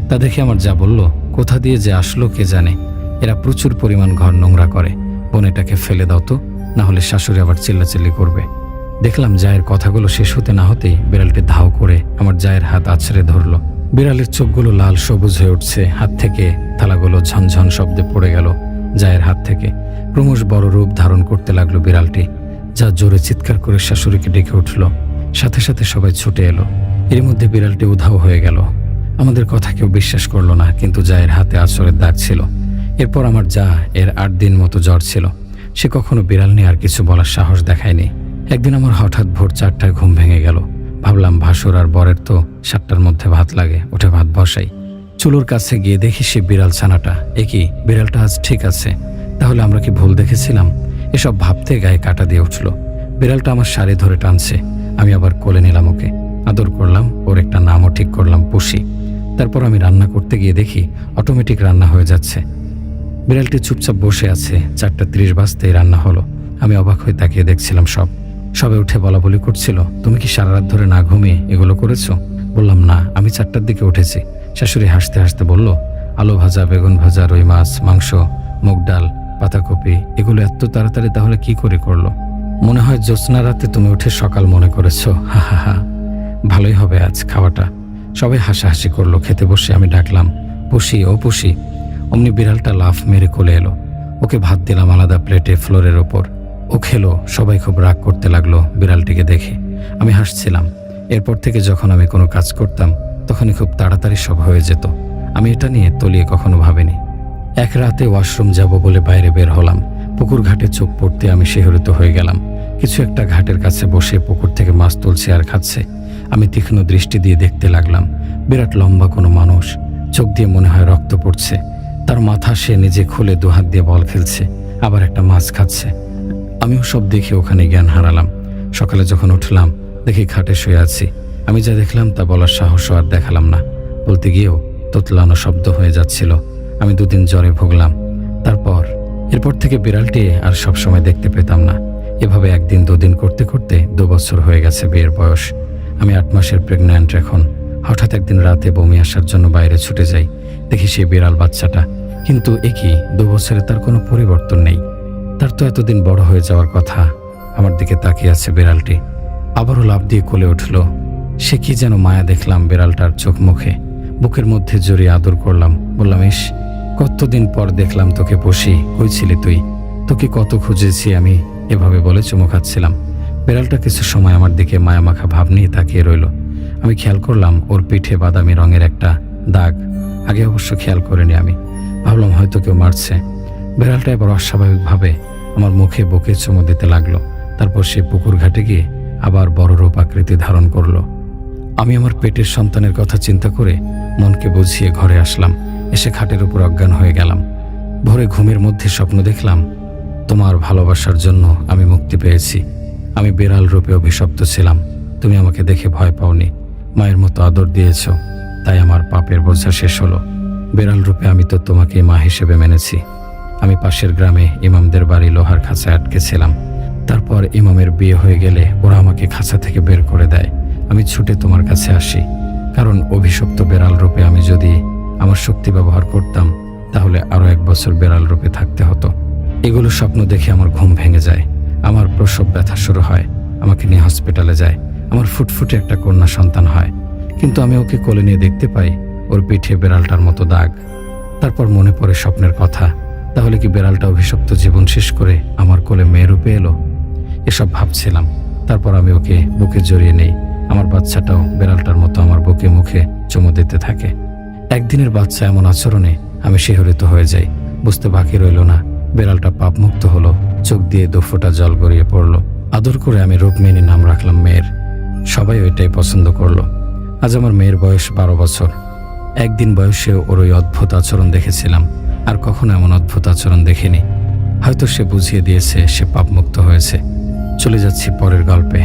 [SPEAKER 1] তা দেখে আমার যা বলল, কোথা দিয়ে যে আসলো কে জানে। এরা প্রচুর পরিমাণ ঘর নোংরা করে। বোন এটাকে ফেলে দাও তো, না হলে শাশুড়ি আবার চিল্লাচিল্লি করবে। দেখলাম জায়ের কথাগুলো শেষ হতে না হতেই বিড়ালটি ধাও করে আমার জায়ের হাত আছড়ে ধরল। বিড়ালের চোখগুলো লাল সবুজ হয়ে উঠছে। হাত থেকে থালাগুলো ঝনঝন শব্দে পড়ে গেল জায়ের হাত থেকে। ক্রমশ বড় রূপ ধারণ করতে লাগলো বিড়ালটি। যা জোরে চিৎকার করে শাশুড়িকে ডেকে উঠল। সাথে সাথে সবাই ছুটে এলো। এর মধ্যে বিড়ালটি উধাও হয়ে গেল। আমাদের কথা কেউ বিশ্বাস করলো না, কিন্তু জায়ের হাতে আছড়ের দাগ ছিল। এরপর আমার যা, এর 8 দিন মতো জ্বর ছিল। সে কখনো বিড়াল নিয়ে আর কিছু বলার সাহস দেখায়নি। একদিন আমার হঠাৎ ভোর 4টায় ঘুম ভেঙে গেল। ভাবলাম ভাসুর আর বরের তো 7টার মধ্যে ভাত লাগে, উঠে ভাত বসাই। চুলোর কাছে গিয়ে দেখি সে বিড়াল ছানাটা। কি বিড়ালটা আজ ঠিক আছে? তাহলে আমরা কি ভুল দেখেছিলাম? এসব ভাবতে গায়ে কাটা দিয়ে উঠল। বিড়ালটা আমার শাড়ি ধরে টানছে। আমি আবার কোলে নিলাম ওকে, আদর করলাম। ওর একটা নামও ঠিক করলাম, পুষি। তারপর আমি রান্না করতে গিয়ে দেখি অটোমেটিক রান্না হয়ে যাচ্ছে। বিড়ালটি চুপচাপ বসে আছে। 4:30 বাজতেই রান্না হলো। আমি অবাক হয়ে তাকিয়ে দেখছিলাম। সবে উঠে বলা বলি করছিল, তুমি কি সারা রাত ধরে না ঘুমিয়ে এগুলো করেছো? বললাম না, আমি 4টার দিকে উঠেছি। শাশুড়ি হাসতে হাসতে বলল, আলু ভাজা, বেগুন ভাজা, রুই মাছ, মাংস, মুগ ডাল, পাতাকপি, এগুলো এত তাড়াতাড়ি তাহলে কি করে করলো? মনে হয় জ্যোৎস্না রাতে তুমি উঠে সকাল মনে করেছো। হা হা হা, ভালোই হবে আজ খাওয়াটা। সবাই হাসাহাসি করলো। খেতে বসে আমি ডাকলাম, পুষি, ও পুষি। অমনি বিড়ালটা লাফ মেরে কোলে এলো। ওকে ভাত দিলাম আলাদা প্লেটে ফ্লোরের ওপর। ও খেলো। সবাই খুব রাগ করতে লাগলো বিড়ালটিকে দেখে। আমি হাসছিলাম। এরপর থেকে যখন আমি কোনো কাজ করতাম তখনই খুব তাড়াতাড়ি সব হয়ে যেত। আমি এটা নিয়ে তলিয়ে কখনো ভাবিনি। এক রাতে ওয়াশরুম যাব বলে বাইরে বের হলাম। পুকুর ঘাটে চোখ পড়তে আমি শিহরিত হয়ে গেলাম। কিছু একটা ঘাটের কাছে বসে পুকুর থেকে মাছ তুলছে আর খাচ্ছে। আমি তীক্ষ্ণ দৃষ্টি দিয়ে দেখতে লাগলাম। বিরাট লম্বা কোনো মানুষ, চোখ দিয়ে মনে হয় রক্ত পড়ছে। তার মাথা সে নিজে খুলে দুহাত দিয়ে বল খেলছে, আবার একটা মাছ খাচ্ছে। আমিও সব দেখে ওখানে জ্ঞান হারালাম। সকালে যখন উঠলাম দেখি খাটে শুয়ে আছি। আমি যা দেখলাম তা বলার সাহসও আর দেখালাম না। বলতে গিয়েও তোতলানো শব্দ হয়ে যাচ্ছিল। আমি 2 দিন জ্বরে ভুগলাম। এরপর থেকে বিড়ালটি আর সবসময় দেখতে পেতাম না। এভাবে 1 দিন 2 দিন করতে করতে 2 বছর হয়ে গেছে বিয়ের বয়স। আমি 8 মাসের প্রেগন্যান্ট এখন। হঠাৎ একদিন রাতে বমি আসার জন্য বাইরে ছুটে যাই। দেখি সেই বিড়াল বাচ্চাটা, কিন্তু একই 2 বছরে তার কোনো পরিবর্তন নেই। তার তো এতদিন বড় হয়ে যাওয়ার কথা। আমার দিকে তাকিয়ে আছে বিড়ালটি। আবারও লাফ দিয়ে কোলে উঠল। সে কি যেন মায়া দেখলাম বিড়ালটার চোখ মুখে। বুকের মধ্যে জড়িয়ে আদর করলাম। বললাম, ইস, কতদিন পর দেখলাম তোকে পুষি, কই ছিলি তুই? তোকে কত খুঁজেছি আমি, এভাবে বলে চুমু খাচ্ছিলাম। বিড়ালটা কিছু সময় আমার দিকে মায়ামাখা ভাব নিয়ে তাকিয়ে রইল। আমি খেয়াল করলাম ওর পিঠে বাদামি রঙের একটা দাগ। আগে অবশ্য খেয়াল করিনি আমি। ভাবলাম হয়তো কেউ মারছে। বিড়ালটা এবার অস্বাভাবিকভাবে আমার মুখে বুকে চুমু দিতে লাগলো। তারপর সে পুকুর ঘাটে গিয়ে আবার বড় রূপ আকৃতি ধারণ করলো। আমি আমার পেটের সন্তানের কথা চিন্তা করে মনকে বুঝিয়ে ঘরে আসলাম। এসে খাটের উপর অজ্ঞান হয়ে গেলাম। ভোরে ঘুমের মধ্যে স্বপ্ন দেখলাম, তোমার ভালোবাসার জন্য আমি মুক্তি পেয়েছি। আমি বিড়াল রূপে অভিশপ্ত ছিলাম। তুমি আমাকে দেখে ভয় পাওনি, মায়ের মতো আদর দিয়েছ, তাই আমার পাপের বোঝা শেষ হলো। বিড়াল রূপে আমি তো তোমাকে মা হিসেবে মেনেছি। আমি পাশের গ্রামে ইমামদের বাড়ি লোহার খাঁচায় আটকেছিলাম। তারপর ইমামের বিয়ে হয়ে গেলে ওরা আমাকে খাঁচা থেকে বের করে দেয়। আমি ছুটে তোমার কাছে আসি, কারণ অভিশপ্ত বিড়াল রূপে আমি যদি আমার শক্তি ব্যবহার করতাম তাহলে আরো 1 বছর বিড়াল রূপে থাকতে হতো। এগুলো স্বপ্ন দেখে আমার ঘুম ভেঙে যায়। আমার প্রসব ব্যথা শুরু হয়। আমাকে নিয়ে হসপিটালে যায়। আমার ফুটফুটে একটা কন্যা সন্তান হয়। কিন্তু আমি ওকে কোলে নিয়ে দেখতে পাই ওর পিঠে বিড়ালটার মতো দাগ। তারপর মনে পড়ে স্বপ্নের কথা। তাহলে কি বিড়ালটা অভিশপ্ত জীবন শেষ করে আমার কোলে মেয়ে রূপে এলো? এসব ভাবছিলাম। তারপর আমি ওকে বুকে জড়িয়ে নেই। আমার বাচ্চাটাও বিড়ালটার মতো আমার বুকে মুখে চুমু দিতে থাকে। একদিনের বাচ্চা এমন আচরণে আমি শিহরিত হয়ে যাই। বুঝতে বাকি রইল না বিড়ালটা পাপমুক্ত হলো। চোখ দিয়ে 2 ফোঁটা জল গড়িয়ে পড়ল। আদর করে আমি রুকমিনী নাম রাখলাম মেয়ের। সবাই ওইটাই পছন্দ করলো। আজ আমার মেয়ের বয়স 12 বছর। একদিন বয়সে ওর ওই অদ্ভুত আচরণ দেখেছিলাম। আর কখনো এমন অদ্ভুত আচরণ দেখিনি। হয়তো সে বুঝিয়ে দিয়েছে সে পাপমুক্ত হয়েছে। চলে যাচ্ছি পরের গল্পে।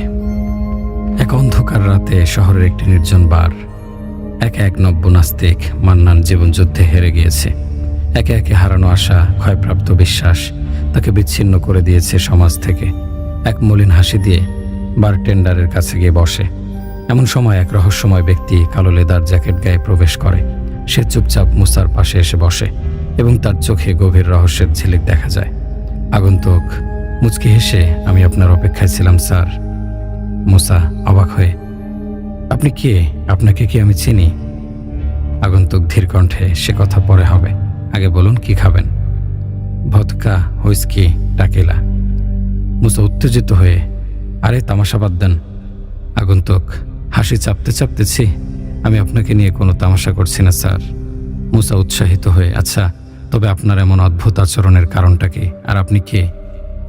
[SPEAKER 1] এক অন্ধকার রাতে শহরের একটি নির্জন বার। একে এক নব্য নাস্তিক মান্নান জীবনযুদ্ধে হেরে গিয়েছে। একে একে হারানো আশা, ক্ষয়প্রাপ্ত বিশ্বাস তাকে বিচ্ছিন্ন করে দিয়েছে সমাজ থেকে। এক মলিন হাসি দিয়ে বারটেন্ডারের কাছে গিয়ে বসে। এমন সময় এক রহস্যময় ব্যক্তি কালো লেদার জ্যাকেট গায়ে প্রবেশ করে। সে চুপচাপ মুসার পাশে এসে বসে এবং তার চোখে গভীর রহস্যের ঝিলিক দেখা যায়। আগন্তুক মুচকি হেসে, আমি আপনার অপেক্ষায় ছিলাম স্যার। মুসা অবাক হয়ে, আপনি কে? আপনাকে কি আমি চিনি? আগন্তুক ধীর কণ্ঠে, সে কথা পরে হবে, আগে বলুন কি খাবেন? Vodka, whisky, tequila. মুসা উত্তেজিত হয়ে, আরে তামাশা বাদ দেন। আগন্তুক হাসি চাপতে চাপতেছি, আমি আপনাকে নিয়ে কোনো তামাশা করছি না স্যার। মুসা উৎসাহিত হয়ে, আচ্ছা তবে আপনার এমন অদ্ভুত আচরণের কারণটা কি, আর আপনি কে?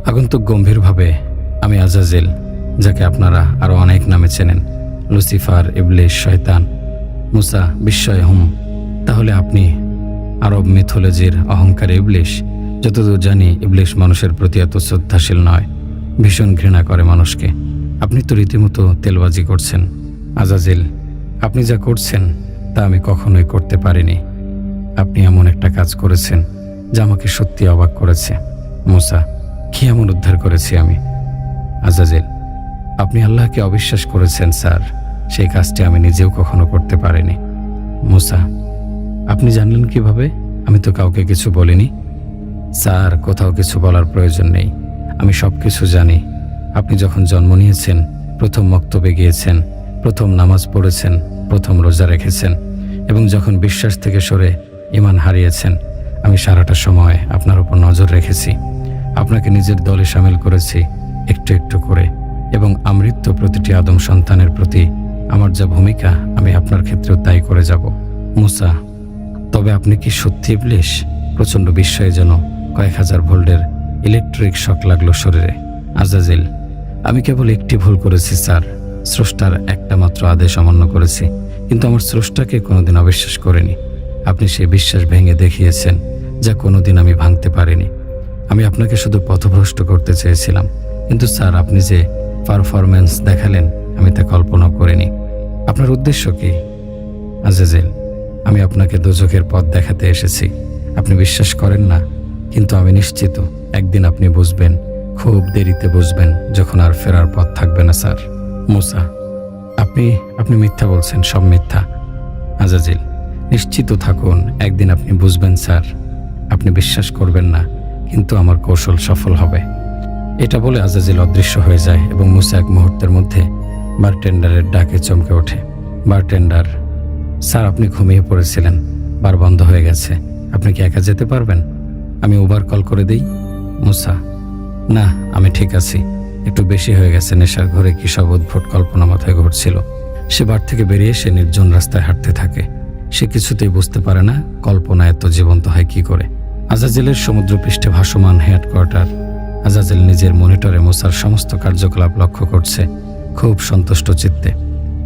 [SPEAKER 1] আগন্তুক গম্ভীরভাবে, আমি আজাজিল, যাকে আপনারা আরো অনেক নামে চেনেন, লুসিফার, ইবলিশ, শয়তান। মুসা বিস্ময়ে, তাহলে আপনি আরব মিথোলজির অহংকার ইবলিশ? যতদূর জানি ইবলিশ মানুষের প্রতি এত শ্রদ্ধাশীল নয়, ভীষণ ঘৃণা করে মানুষকে। আপনি তো রীতিমতো তেলবাজি করছেন। আজাজিল, আপনি যা করছেন তা আমি কখনোই করতে পারিনি। আপনি এমন একটা কাজ করেছেন যা আমাকে সত্যি অবাক করেছে। মুসা, কি এমন উদ্ধার করেছি আমি? আজাজিল, আপনি আল্লাহকে অবিশ্বাস করেছেন স্যার। সেই কাজটি আমি নিজেও কখনো করতে পারিনি। মুসা, আপনি জানলেন কিভাবে? আমি তো কাউকে কিছু বলিনি স্যার। কোথাও কিছু বলার প্রয়োজন নেই, আমি সব কিছু জানি। আপনি যখন জন্ম নিয়েছেন, প্রথম মক্তবে গিয়েছেন, প্রথম নামাজ পড়েছেন, প্রথম রোজা রেখেছেন, এবং যখন বিশ্বাস থেকে সরে ঈমান হারিয়েছেন, আমি সারাটা সময় আপনার উপর নজর রেখেছি। আপনাকে নিজের দলে সামিল করেছি একটু একটু করে, এবং আমৃত্য প্রতিটি আদম সন্তানের প্রতি আমার যা ভূমিকা, আমি আপনার ক্ষেত্রেও তাই করে যাব। মুসা, তবে আপনি কি সত্যি ইবলিশ? প্রচণ্ড বিস্ময়ে যেন কয়েক হাজার ভোল্টের ইলেকট্রিক শক লাগলো শরীরে। আজাজিল, আমি কেবল একটি ভুল করেছি স্যার, স্রষ্টার একটা মাত্র আদেশ অমান্য করেছি, কিন্তু আমার স্রষ্টাকে কোনোদিন অবিশ্বাস করিনি। আপনি সেই বিশ্বাস ভেঙে দেখিয়েছেন যা কোনোদিন আমি ভাঙতে পারিনি। আমি আপনাকে শুধু পথভ্রষ্ট করতে চেয়েছিলাম, কিন্তু স্যার আপনি যে পারফরম্যান্স দেখালেন আমি তা কল্পনা করিনি। আপনার উদ্দেশ্য কি? আজাজেল, আমি আপনাকে দোজখের পথ দেখাতে এসেছি। আপনি বিশ্বাস করেন না, কিন্তু আমি নিশ্চিত একদিন আপনি বুঝবেন, খুব দেরিতে বুঝবেন, যখন আর ফেরার পথ থাকবে না স্যার। মুসা, আপনি মিথ্যা বলছেন, সব মিথ্যা। আজাজিল, নিশ্চিত থাকুন, একদিন আপনি বুঝবেন স্যার। আপনি বিশ্বাস করবেন না, কিন্তু আমার কৌশল সফল হবে। এটা বলে আজাজিল অদৃশ্য হয়ে যায় এবং মুসা এক মুহূর্তের মধ্যে বারটেন্ডারের ডাকে চমকে ওঠে। বারটেন্ডার, স্যার আপনি ঘুমিয়ে পড়েছিলেন, বার বন্ধ হয়ে গেছে, আপনি কি একা যেতে পারবেন? আমি উবার কল করে দিই? মুসা, না, আমি ঠিক আছি। একটু বেশি হয়ে গেছে, নেশার ঘরে কি সব উদ্ভট কল্পনা মাথায় ঘুরছিল। সে বার থেকে বেরিয়ে এসে নির্জন রাস্তায় হাঁটতে থাকে। সে কিছুতেই বুঝতে পারে না কল্পনা এত জীবন্ত হয় কি করে। আজাজেলের সমুদ্রপৃষ্ঠে ভাসমান হেডকোয়ার্টার। আজাজেল নিজের মনিটরে মুসার সমস্ত কার্যকলাপ লক্ষ্য করছে, খুব সন্তুষ্ট চিত্তে।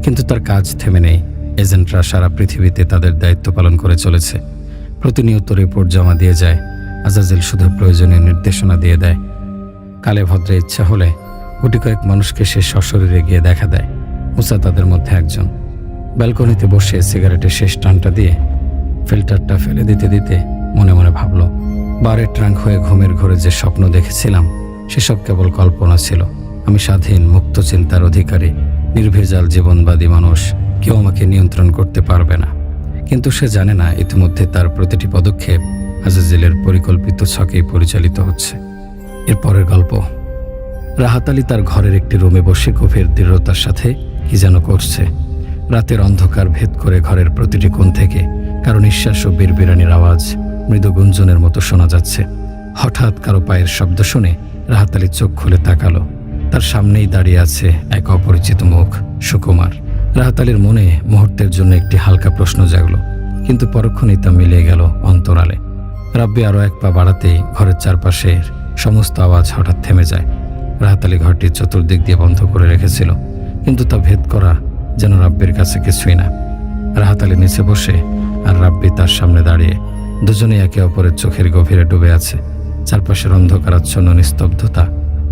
[SPEAKER 1] কিন্তু তার কাজ থেমে নেই। এজেন্টরা সারা পৃথিবীতে তাদের দায়িত্ব পালন করে চলেছে। প্রতিনিয়ত রিপোর্ট জমা দিয়ে যায়। আজাজেল শুধু প্রয়োজনীয় নির্দেশনা দিয়ে দেয়। কালে ভদ্রে ইচ্ছা হলে গুটি কয়েক মানুষকে সে সশরীরে গিয়ে দেখা দেয়। মুসা তাদের মধ্যে একজন। ব্যালকনিতে বসে সিগারেটের শেষ টানটা দিয়ে ফিল্টারটা ফেলে দিতে দিতে মনে মনে ভাবল, বারে ট্রাঙ্ক হয়ে ঘুমের ঘরে যে স্বপ্ন দেখেছিলাম সেসব কেবল কল্পনা ছিল। আমি স্বাধীন, মুক্ত চিন্তার অধিকারী, নির্ভেজাল জীবনবাদী মানুষ। কেউ আমাকে নিয়ন্ত্রণ করতে পারবে না। কিন্তু সে জানে না ইতিমধ্যে তার প্রতিটি পদক্ষেপ আজাজিলের পরিকল্পিত ছকেই পরিচালিত হচ্ছে। এর পরের গল্প। রাহাত আলী তার ঘরের একটি রুমে বসে গভীর দৃঢ়তার সাথে কি যেন করছে। রাতের অন্ধকার ভেদ করে ঘরের প্রতিটি কোণ থেকে কারো নিঃশ্বাস ও বিড়বিড়ানির আওয়াজ মৃদু গুঞ্জনের মতো শোনা যাচ্ছে। হঠাৎ কারো পায়ের শব্দ শুনে রাহাত আলী চোখ খুলে তাকালো। তার সামনেই দাঁড়িয়ে আছে এক অপরিচিত মুখ, সুকুমার। রাহাত আলীর মনে মুহূর্তের জন্য একটি হালকা প্রশ্ন জাগল, কিন্তু পরক্ষণেই তা মিলিয়ে গেল অন্তরালে। রাব্বি আরও এক পা বাড়াতেই ঘরের চারপাশের সমস্ত আওয়াজ হঠাৎ থেমে যায়। রাহাত আলী ঘরটি চতুর্দিক দিয়ে বন্ধ করে রেখেছিল, কিন্তু তা ভেদ করা যেন রাব্বির কাছে কিছুই না। রাহাত আলী নিচে বসে আর রাব্বি তার সামনে দাঁড়িয়ে। দুজনেই একে অপরের চোখের গভীরে ডুবে আছে। চারপাশের অন্ধকারাচ্ছন্ন নিস্তব্ধতা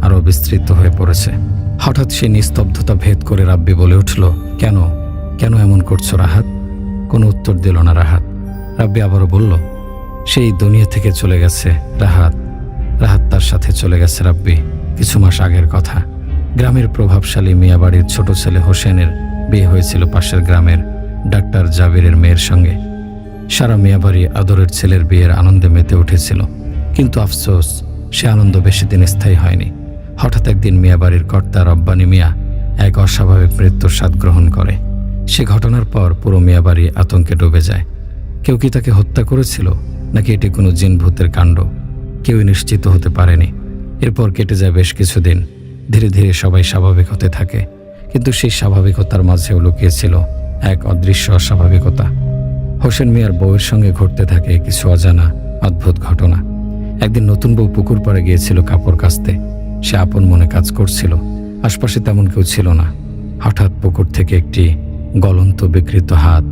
[SPEAKER 1] আরও বিস্তৃত হয়ে পড়েছে। হঠাৎ সেই নিস্তব্ধতা ভেদ করে রাব্বি বলে উঠল, কেন কেন এমন করছো রাহাত? কোনো উত্তর দিল না রাহাত। রাব্বি আবারও বলল, সেই দুনিয়া থেকে চলে গেছে রাহাত। রাহাত তার সাথে চলে গেছে রাব্বি। কিছু মাস আগের কথা। গ্রামের প্রভাবশালী মিয়াবাড়ির ছোট ছেলে হোসেনের বিয়ে হয়েছিল পাশের গ্রামের ডাক্তার জাবিরের মেয়ের সঙ্গে। সারা মিয়াবাড়ি আদরের ছেলের বিয়ের আনন্দে মেতে উঠেছিল, কিন্তু আফসোস, সে আনন্দ বেশি দিন স্থায়ী হয়নি। হঠাৎ একদিন মিয়াবাড়ির কর্তা রব্বানী মিয়া এক অস্বাভাবিক মৃত্যুর স্বাদ গ্রহণ করে। সে ঘটনার পর পুরো মিয়াবাড়ি আতঙ্কে ডুবে যায়। কেউ কি তাকে হত্যা করেছিল, নাকি এটি কোনো জিন ভূতের কাণ্ড? কেউই নিশ্চিত হতে পারেনি। এরপর কেটে যায় বেশ কিছুদিন। ধীরে ধীরে সবাই স্বাভাবিক হতে থাকে, কিন্তু সেই স্বাভাবিকতার মাঝেও লুকিয়েছিল এক অদৃশ্য অস্বাভাবিকতা। হোসেন মিয়ার বউয়ের সঙ্গে ঘটতে থাকে কিছু অজানা অদ্ভুত ঘটনা। একদিন নতুন বউ পুকুর পাড়ে গিয়েছিল কাপড় কাচতে। সে আপন মনে কাজ করছিল, আশপাশে তেমন কেউ ছিল না। হঠাৎ পুকুর থেকে একটি গলন্ত বিকৃত হাত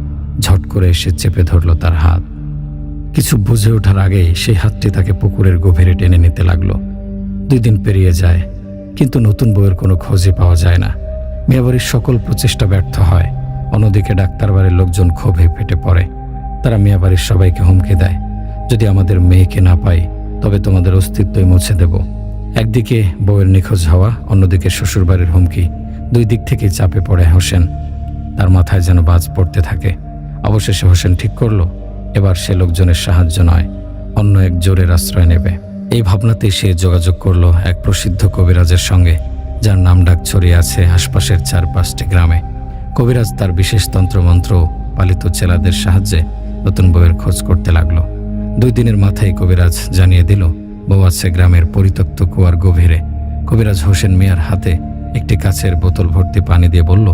[SPEAKER 1] ঝট করে এসে চেপে ধরল তার হাত। কিছু বুঝে ওঠার আগেই সেই হাতটি তাকে পুকুরের গভীরে টেনে নিতে লাগলো। 2 দিন পেরিয়ে যায়, কিন্তু নতুন বউয়ের কোনো খোঁজই পাওয়া যায় না। মিয়াবাড়ির সকল প্রচেষ্টা ব্যর্থ হয়। অন্যদিকে ডাক্তার বাড়ির লোকজন ক্ষোভে ফেটে পড়ে। তারা মিয়াবাড়ির সবাইকে হুমকি দেয়, যদি আমাদের মেয়েকে না পাই তবে তোমাদের অস্তিত্বই মুছে দেব। একদিকে বউয়ের নিখোঁজ হওয়া, অন্যদিকে শ্বশুরবাড়ির হুমকি। 2 দিক থেকে চাপে পড়ে হোসেন। তার মাথায় যেন বাজ পড়তে থাকে। অবশেষে হোসেন ঠিক করলো, এবার সে লোকজনের সাহায্য নয়, অন্য এক জোরের আশ্রয় নেবে। এই ভাবনাতেই সে যোগাযোগ করলো এক প্রসিদ্ধ কবিরাজের সঙ্গে, যার নাম ডাক ছড়িয়ে আছে আশপাশের 4-5টি গ্রামে। কবিরাজ তার বিশেষ তন্ত্রমন্ত্র পালিত চেলাদের সাহায্যে নতুন বউয়ের খোঁজ করতে লাগলো। 2 দিনের মাথায় কবিরাজ জানিয়ে দিল, বউ আছে গ্রামের পরিত্যক্ত কুয়ার গভীরে। কবিরাজ হোসেন মিয়ার হাতে একটি কাচের বোতল ভর্তি পানি দিয়ে বলল,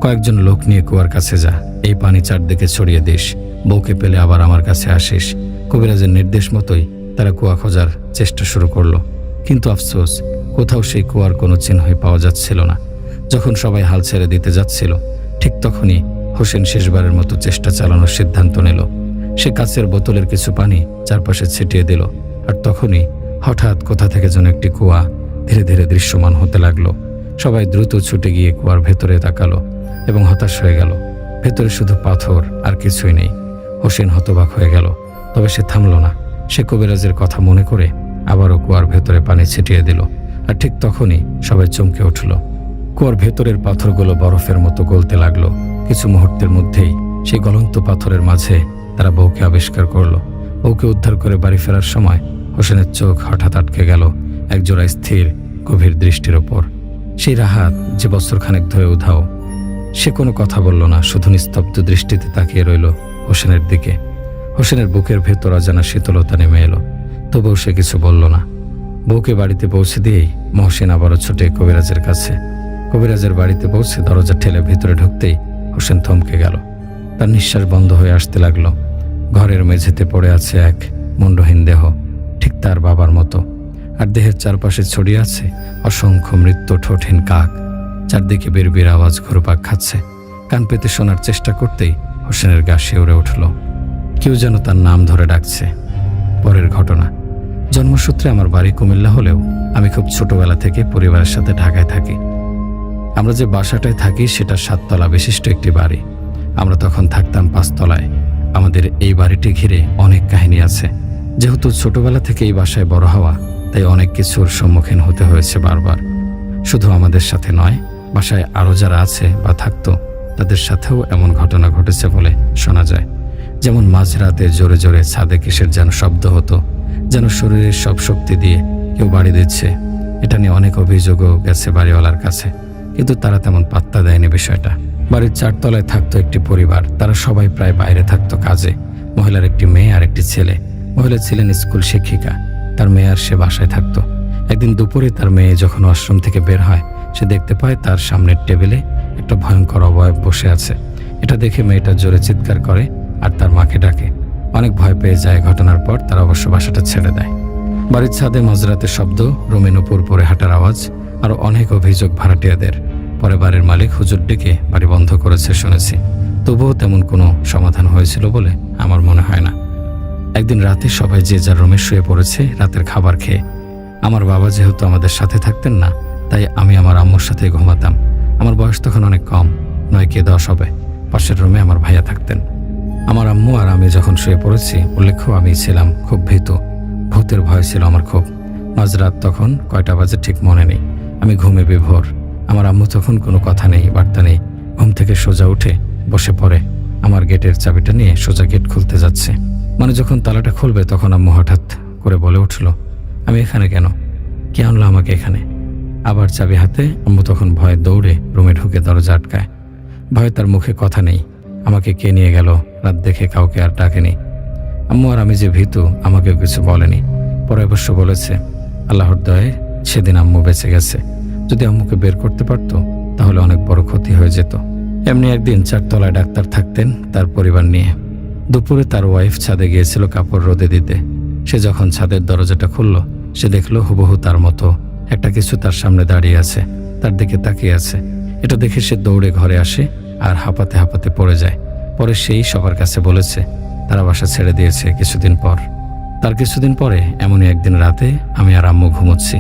[SPEAKER 1] কয়েকজন লোক নিয়ে কুয়ার কাছে যা, এই পানি চারদিকে ছড়িয়ে দিস, বউকে পেলে আবার আমার কাছে আসিস। কবিরাজের নির্দেশ মতোই তারা কুয়া খোঁজার চেষ্টা শুরু করলো, কিন্তু আফসোস, কোথাও সেই কুয়ার কোনো চিহ্নই পাওয়া যাচ্ছিল না। যখন সবাই হাল ছেড়ে দিতে যাচ্ছিল, ঠিক তখনই হোসেন শেষবারের মতো চেষ্টা চালানোর সিদ্ধান্ত নিল। সে কাচের বোতলের কিছু পানি চারপাশে ছিটিয়ে দিল, আর তখনই হঠাৎ কোথা থেকে যেন একটি কুয়া ধীরে ধীরে দৃশ্যমান হতে লাগলো। সবাই দ্রুত ছুটে গিয়ে কুয়ার ভেতরে তাকালো এবং হতাশ হয়ে গেল। ভেতরে শুধু পাথর আর কিছুই নেই। হোসেন হতবাক হয়ে গেল, তবে সে থামল না। সে কবিরাজের কথা মনে করে আবারও কুয়ার ভেতরে পানি ছিটিয়ে দিল, আর ঠিক তখনই সবাই চমকে উঠল। কুয়ার ভেতরের পাথরগুলো বরফের মতো গলতে লাগলো। কিছু মুহূর্তের মধ্যেই সেই গলন্ত পাথরের মাঝে তারা বউকে আবিষ্কার করলো। বউকে উদ্ধার করে বাড়ি ফেরার সময় হোসেনের চোখ হঠাৎ আটকে গেল একজোড়া স্থির গভীর দৃষ্টির ওপর। সেই রাহাত যে বছরখানেক ধরে উধাও। সে কোনো কথা বলল না, শুধু নিস্তব্ধ দৃষ্টিতে তাকিয়ে রইল হোসেনের দিকে। হোসেনের বুকের ভেতর অজানা শীতলতা নেমে এলো, তবুও সে কিছু বলল না। বউকে বাড়িতে পৌঁছে দিয়েই মহসিন আবারও ছুটে কবিরাজের কাছে। কবিরাজের বাড়িতে পৌঁছে দরজা ঠেলে ভিতরে ঢুকতেই হোসেন থমকে গেল। তার নিঃশ্বাস বন্ধ হয়ে আসতে লাগলো। ঘরের মেঝেতে পড়ে আছে এক মুন্ডহীন দেহ, ঠিক তার বাবার মতো। আর দেহের চারপাশে ছড়িয়ে আছে অসংখ্য মৃত্যু ঠোঁটহীন কাক। চারদিকে বিড়বিড় আওয়াজ ঘুরপাক খাচ্ছে। কান পেতে শোনার চেষ্টা করতেই হোসেনের গা শিউরে উঠল। কেউ যেন তার নাম ধরে ডাকছে। পরের ঘটনা। জন্মসূত্রে আমার বাড়ি কুমিল্লা হলেও আমি খুব ছোটবেলা থেকে পরিবারের সাথে ঢাকায় থাকি। আমরা যে বাসাটায় থাকি সেটা 7 তলা বিশিষ্ট একটি বাড়ি। আমরা তখন থাকতাম 5 তলায়। আমাদের এই বাড়িটি ঘিরে অনেক কাহিনী আছে। যেহেতু ছোটবেলা থেকে এই বাসায় বড় হওয়া, তাই অনেক কিছুর সম্মুখীন হতে হয়েছে বারবার। শুধু আমাদের সাথে নয়, বাসায় আরও যারা আছে বা থাকতো তাদের সাথেও এমন ঘটনা ঘটেছে বলে শোনা যায়। যেমন মাঝরাতে জোরে জোরে ছাদে কিসের যেন শব্দ হতো, যেন শরীরের সব শক্তি দিয়ে কেউ বাড়ি দিচ্ছে। এটা নিয়ে অনেক অভিযোগও গেছে বাড়িওয়ালার কাছে, কিন্তু তারা তেমন পাত্তা দেয়নি বিষয়টা। বাড়ির 4 তলায় থাকতো একটি পরিবার। তারা সবাই প্রায় বাইরে থাকতো কাজে। মহিলার একটি মেয়ে আর একটি ছেলে। মহিলা ছিলেন স্কুল শিক্ষিকা, তার মেয়ে আর সে বাসায় থাকতো। একদিন দুপুরে তার মেয়ে যখন ওয়াশরুম থেকে বের হয়, সে দেখতে পায় তার সামনের টেবিলে একটা ভয়ঙ্কর অবয়ব বসে আছে। এটা দেখে মেয়েটা জোরে চিৎকার করে আর তার মাকে ডাকে। অনেক ভয় পেয়ে যায়। ঘটনার পর তারা অবশ্য বাসাটা ছেড়ে দেয়। বাড়ির ছাদে মাঝরাতে শব্দ, রুমে নুপুর পরে হাঁটার আওয়াজ, আর অনেক অভিযোগ ভাড়াটিয়াদের। পরে বাড়ির মালিক হুজুর ডেকে বাড়ি বন্ধ করেছে শুনেছি, তবুও তেমন কোনো সমাধান হয়েছিল বলে আমার মনে হয় না। একদিন রাতে সবাই যে যার রুমে শুয়ে পড়েছে রাতের খাবার খেয়ে। আমার বাবা যেহেতু আমাদের সাথে থাকতেন না, তাই আমি আমার আম্মুর সাথে ঘুমাতাম। আমার বয়স তখন অনেক কম, 9 কি 10 হবে। পাশের রুমে আমার ভাইয়া থাকতেন। আমার আম্মু আর আমি যখন শুয়ে পড়েছি, উল্লেখ্য আমি ছিলাম খুব ভীতু। ভূতের ভয় ছিল আমার খুব। মাঝরাত তখন কয়টা বাজে ঠিক মনে নেই। আমি ঘুমে বিভোর। আমার আম্মু তখন কোনো কথা নেই, বার্তা নেই। ঘুম থেকে সোজা উঠে বসে পড়ে। আমার গেটের চাবিটা নিয়ে সোজা গেট খুলতে যাচ্ছে। মানে যখন তালাটা খুলবে, তখন আম্মু হঠাৎ করে বলে উঠল, আমি এখানে কেন? কে আনলো আমাকে এখানে? আবার চাবি হাতে আম্মু তখন ভয়ে দৌড়ে রুমে ঢুকে দরজা আটকায়। ভয়ে তার মুখে কথা নেই। আমাকে কে নিয়ে গেল রাত দেখে কাউকে আর ডাকেনি। আম্মু আর আমি যে ভীতু, আমাকেও কিছু বলেনি। পরে অবশ্য বলেছে আল্লাহর দয়ায় সেদিন আম্মু বেঁচে গেছে। যদি আম্মুকে বের করতে পারতো তাহলে অনেক বড় ক্ষতি হয়ে যেত। এমনি একদিন 4 তলায় ডাক্তার থাকতেন তার পরিবার নিয়ে। দুপুরে তার ওয়াইফ ছাদে গিয়েছিল কাপড় রোদে দিতে। সে যখন ছাদের দরজাটা খুলল, সে দেখলো হুবহু তার মতো একটা কিছু তার সামনে দাঁড়িয়ে আছে, তার দিকে তাকিয়ে আছে। এটা দেখে সে দৌড়ে ঘরে আসে আর হাঁপাতে হাঁপাতে পড়ে যায়। পরে সেই সবার কাছে বলেছে তারা বাসা ছেড়ে দিয়েছে কিছুদিন পর। তার কিছুদিন পরে এমনই একদিন রাতে আমি আর আম্মু ঘুমোচ্ছি।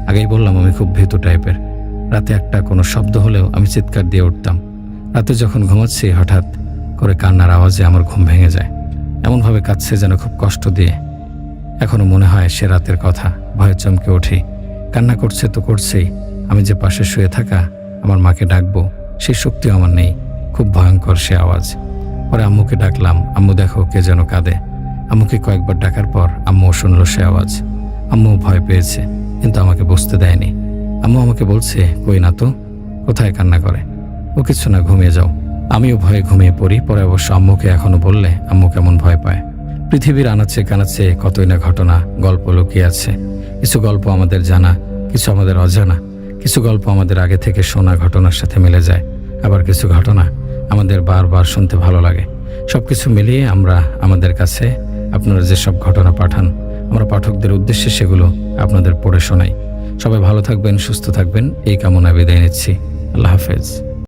[SPEAKER 1] আগেই বললাম আমি খুব ভীতু টাইপের। রাতে একটা কোনো শব্দ হলেও আমি চিৎকার দিয়ে উঠতাম। রাতে যখন ঘুমাচ্ছি, হঠাৎ করে কান্নার আওয়াজে আমার ঘুম ভেঙে যায়। এমনভাবে কাঁদছে যেন খুব কষ্ট দিয়ে। এখনো মনে হয় সে রাতের কথা। ভয়ে চমকে উঠি। কান্না করছে তো করছেই। আমি যে পাশে শুয়ে থাকা আমার মাকে ডাকবো, সেই শক্তিও আমার নেই। খুব ভয়ঙ্কর সে আওয়াজ। পরে আম্মুকে ডাকলাম, আম্মু দেখো কে যেন কাঁদে। আম্মুকে কয়েকবার ডাকার পর আম্মুও শুনল সে আওয়াজ। আম্মু ভয় পেয়েছে, কিন্তু আমাকে বুঝতে দেয়নি। আম্মু আমাকে বলছে কই না তো, কোথায় কান্না করে? ও কিছু না, ঘুমিয়ে যাও। আমিও ভয়ে ঘুমিয়ে পড়ি। পরে অবশ্য আম্মুকে এখনো বললে আম্মু কেমন ভয় পায়। পৃথিবীর আনাচে কানাচে কতই না ঘটনা, গল্প লুকিয়ে আছে। কিছু গল্প আমাদের জানা, কিছু আমাদের অজানা। কিছু গল্প আমাদের আগে থেকে শোনা ঘটনার সাথে মিলে যায়। আবার কিছু ঘটনা আমাদের বারবার শুনতে ভালো লাগে। সবকিছু মিলিয়ে আমরা আমাদের কাছে আপনারা যেসব ঘটনা পাঠান, আমরা পাঠকদের উদ্দেশ্যে সেগুলো আপনাদের পড়ে শোনাই। সবাই ভালো থাকবেন, সুস্থ থাকবেন এই কামনা বিদায় নিচ্ছি। আল্লাহ হাফেজ।